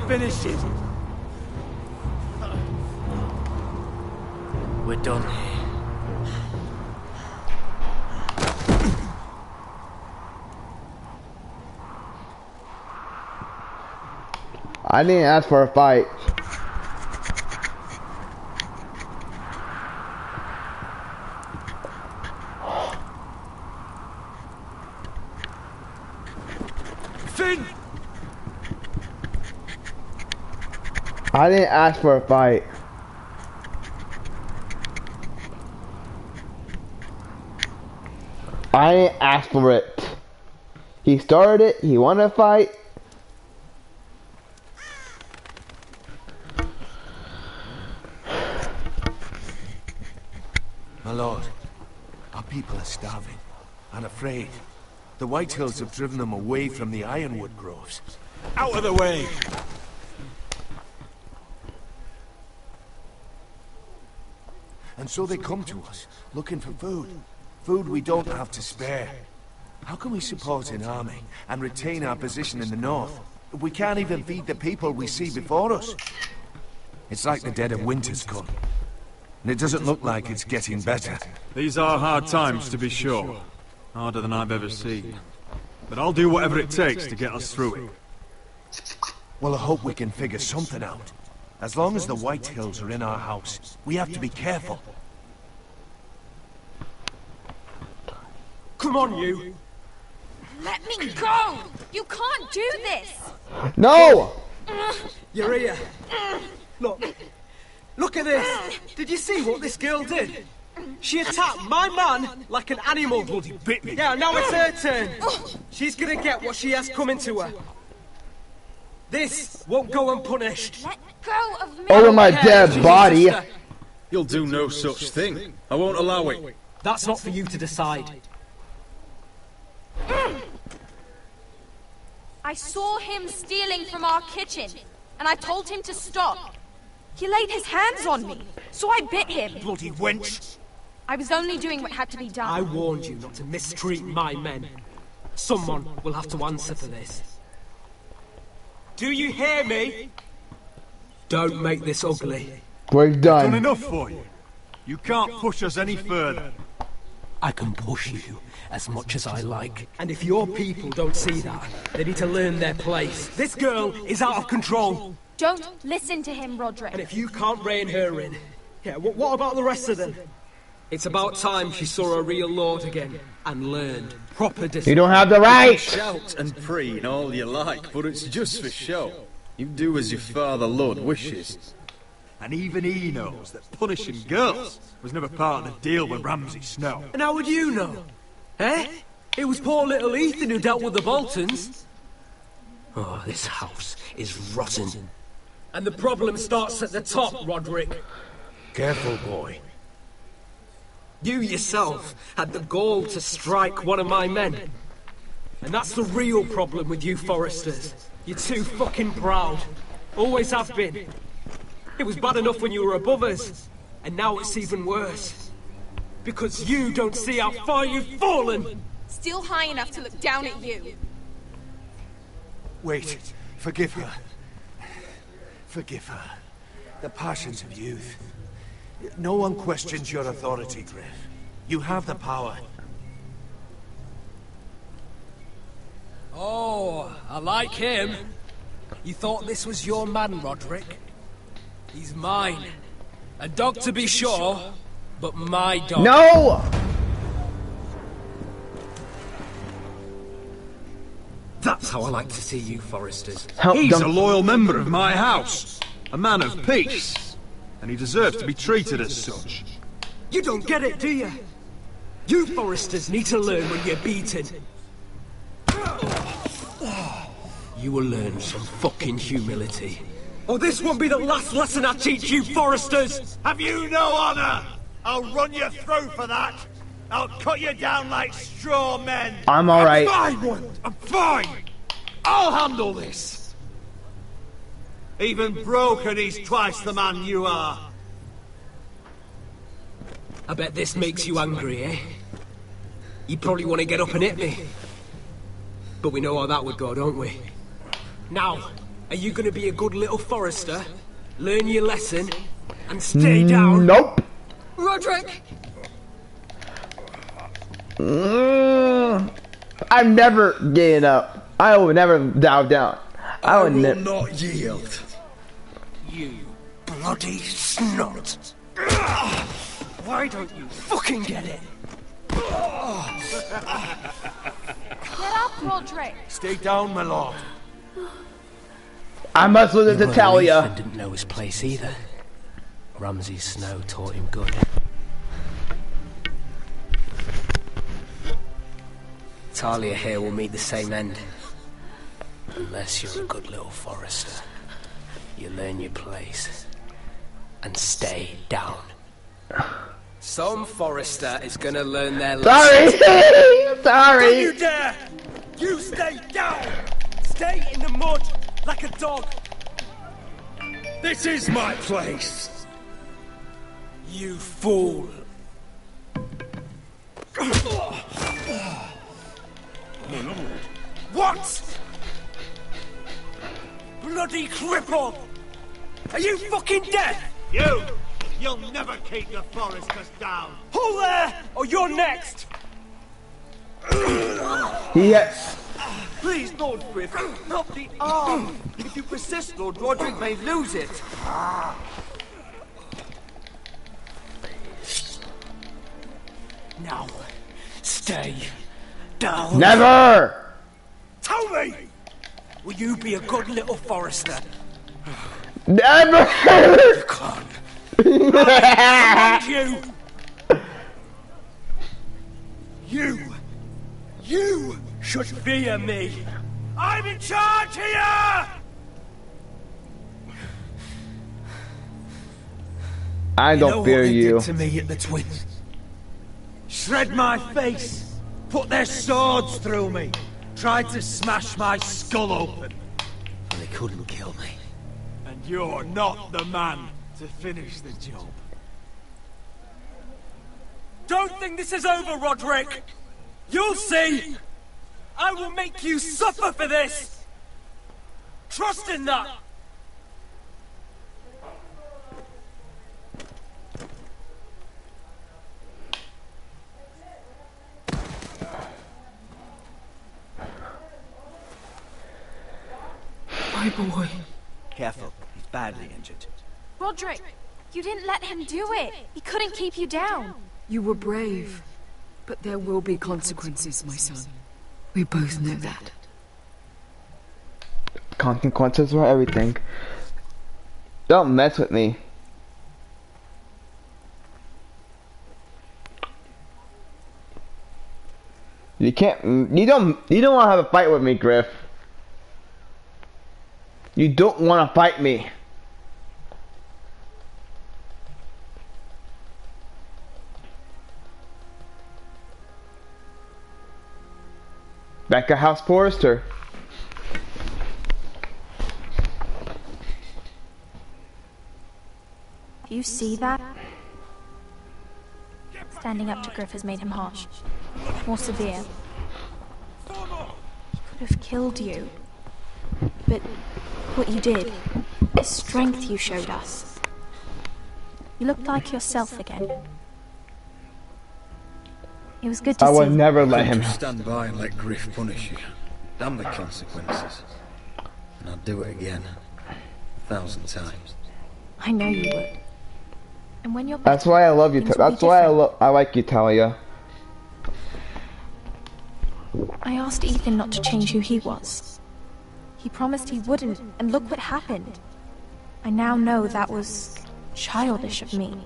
Finish it. We're done here. I didn't ask for a fight. Finn! I didn't ask for a fight. I didn't ask for it. He started it, he wanted to fight. My lord, our people are starving and afraid. The White Hills have driven them away from the ironwood groves. Out of the way! And so they come to us, looking for food. Food we don't have to spare. How can we support an army and retain our position in the north? We can't even feed the people we see before us. It's like the dead of winter's come. And it doesn't look like it's getting better. These are hard times, to be sure. Harder than I've ever seen. But I'll do whatever it takes to get us through it. Well, I hope we can figure something out. As long as the White Hills are in our house, we have to be careful. Come on, you! Let me go! You can't do this! No! You're here. Look. Look at this! Did you see what this girl did? She attacked my man like an animal. Bloody bit me. Yeah, now it's her turn. She's gonna get what she has coming to her. This won't go unpunished. Let go of me! Over my dead body. You'll do no such thing. I won't allow it. That's not for you to decide. I saw him stealing from our kitchen, and I told him to stop. He laid his hands on me, so I bit him. Bloody wench! I was only doing what had to be done. I warned you not to mistreat my men. Someone will have to answer for this. Do you hear me? Don't make this ugly. We're done. Done enough for you. You can't push us any further. I can push you as much as I like. And if your people don't see that, they need to learn their place. This girl is out of control. Don't listen to him, Roderick. And if you can't rein her in, yeah, what about the rest of them? It's about time she saw a real lord again and learned proper discipline. You don't have the right! Shout and preen all you like, but it's just for show. You do as your father Lord wishes. And even he knows that punishing girls was never part of the deal with Ramsay Snow. And how would you know? Eh? It was poor little Ethan who dealt with the Boltons. Oh, this house is rotten. And the problem starts at the top, Roderick. Careful, boy. You yourself had the gall to strike one of my men. And that's the real problem with you Forresters. You're too fucking proud. Always have been. It was bad enough when you were above us. And now it's even worse. Because you don't see how far you've fallen! Still high enough to look down at you. Wait, forgive her. Forgive her. The passions of youth. No one questions your authority, Griff. You have the power. Oh, I like him. You thought this was your man, Roderick? He's mine. A dog to be sure, but my dog. No! That's how I like to see you, Forresters. He's a loyal member of my house. A man of peace. And he deserves to be treated as such. You don't get it, do you? You Forresters need to learn when you're beaten. You will learn some fucking humility. Or this won't be the last lesson I teach you, Forresters! Have you no honor? I'll run you through for that. I'll cut you down like straw men. I'm alright. I'm fine, I'm fine. I'll handle this. Even broken, he's twice the man you are. I bet this makes you angry, eh? You probably want to get up and hit me. But we know how that would go, don't we? Now, are you going to be a good little Forrester, learn your lesson, and stay down? Nope. Roderick! I'm never getting up. I will never bow down. I will not yield. You bloody snot! Why don't you fucking get it? Get up, Roderick! Stay down, my lord. I must listen to Talia. Ethan didn't know his place either. Ramsay Snow taught him good. Talia here will meet the same end. Unless you're a good little Forrester. You learn your place. And stay down. Some Forrester is gonna learn their lesson. Sorry! Sorry! Don't you dare! You stay down! Stay in the mud like a dog! This is my place! You fool! What? Bloody cripple! Are you fucking dead? You'll never keep the Forresters down! Hold there, or you're next! Yes. Please, Lord Griff, not the arm! If you persist, Lord Roderick may lose it. Now, stay down. Never! Tell me! Will you be a good little Forrester? Never! You can't. I command you! You should fear me! I'm in charge here! I don't fear you. To me at the Twins. Shred my face, put their swords through me, tried to smash my skull open. And they couldn't kill me. And you're not the man to finish the job. Don't think this is over, Roderick! You'll see! I will make you suffer for this! Trust in that! My boy. Careful, he's badly injured. Roderick, you didn't let him do it. He couldn't keep you down. You were brave, but there will be consequences, my son. We both know that. Consequences for everything. Don't mess with me. You can't. You don't want to have a fight with me, Griff. You don't want to fight me. Back at House Forrester. Do you see that? Standing up to Griff has made him harsh. More severe. He could have killed you. But what you did, the strength you showed us. You looked like yourself again. It was good to see. I would never let him stand by and let Griff punish you. Damn the consequences. And I'd do it again. 1,000 times. I know you would. And when you're That's why I love you. That's why I like you, Talia. I asked Ethan not to change who he was. He promised he wouldn't, and look what happened. I now know that was childish of me.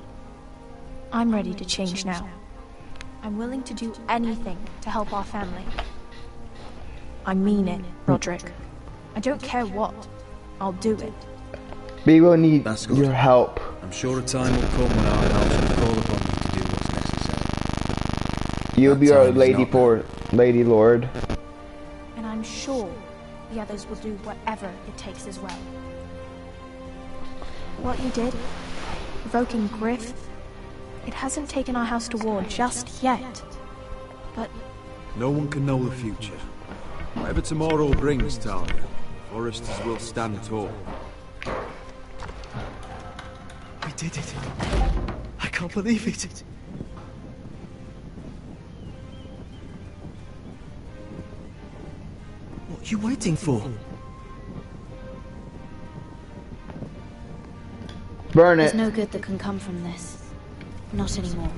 I'm ready to change now. I'm willing to do anything to help our family. I mean it, Roderick. I don't care what. I'll do it. We will need your help. I'm sure a time will come when our house will call upon you to do what's necessary. You'll be our Lady Lord. And I'm sure the others will do whatever it takes as well. What you did, provoking Griff, it hasn't taken our house to war just yet. But no one can know the future. Whatever tomorrow brings, Talia, Foresters will stand tall. We did it. I can't believe it. What are you waiting for? Burn it. There's no good that can come from this. Not anymore.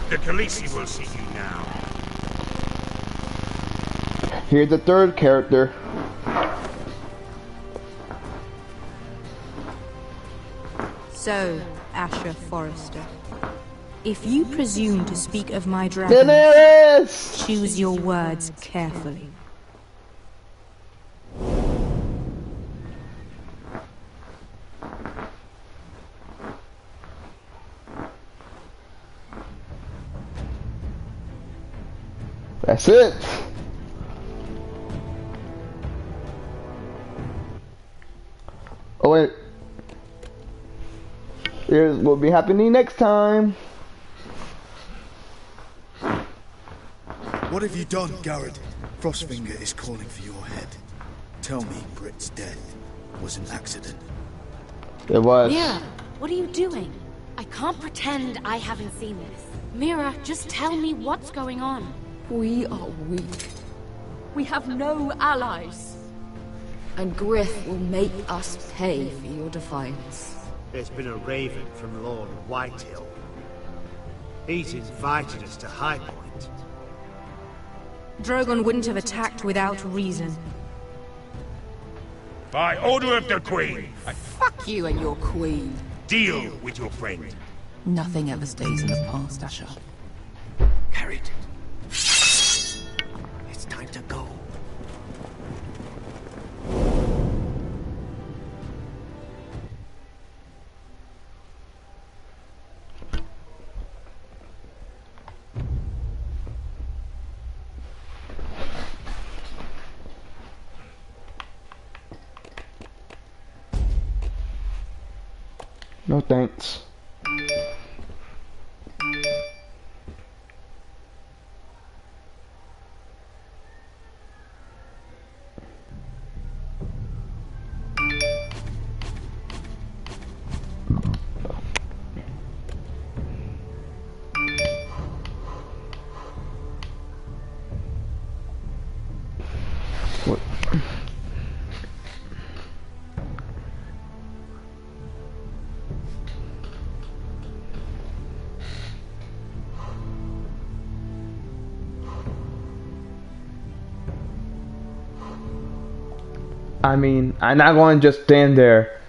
The Khaleesi will see you now. Here's the third character. So, Asher Forrester, if you presume to speak of my dragon, choose your words carefully. That's it. Oh wait. Here's what will be happening next time. What have you done, Garrett? Frostfinger is calling for your head. Tell me Britt's death was an accident. It was. Mira, what are you doing? I can't pretend I haven't seen this. Mira, just tell me what's going on. We are weak. We have no allies. And Griff will make us pay for your defiance. There's been a raven from Lord Whitehill. He's invited us to High Point. Drogon wouldn't have attacked without reason. By order of the Queen, Fuck you and your queen. deal with your friend. Nothing ever stays in the past, Asher. Carried. It's time to go. No thanks. I mean, I'm not going to just stand there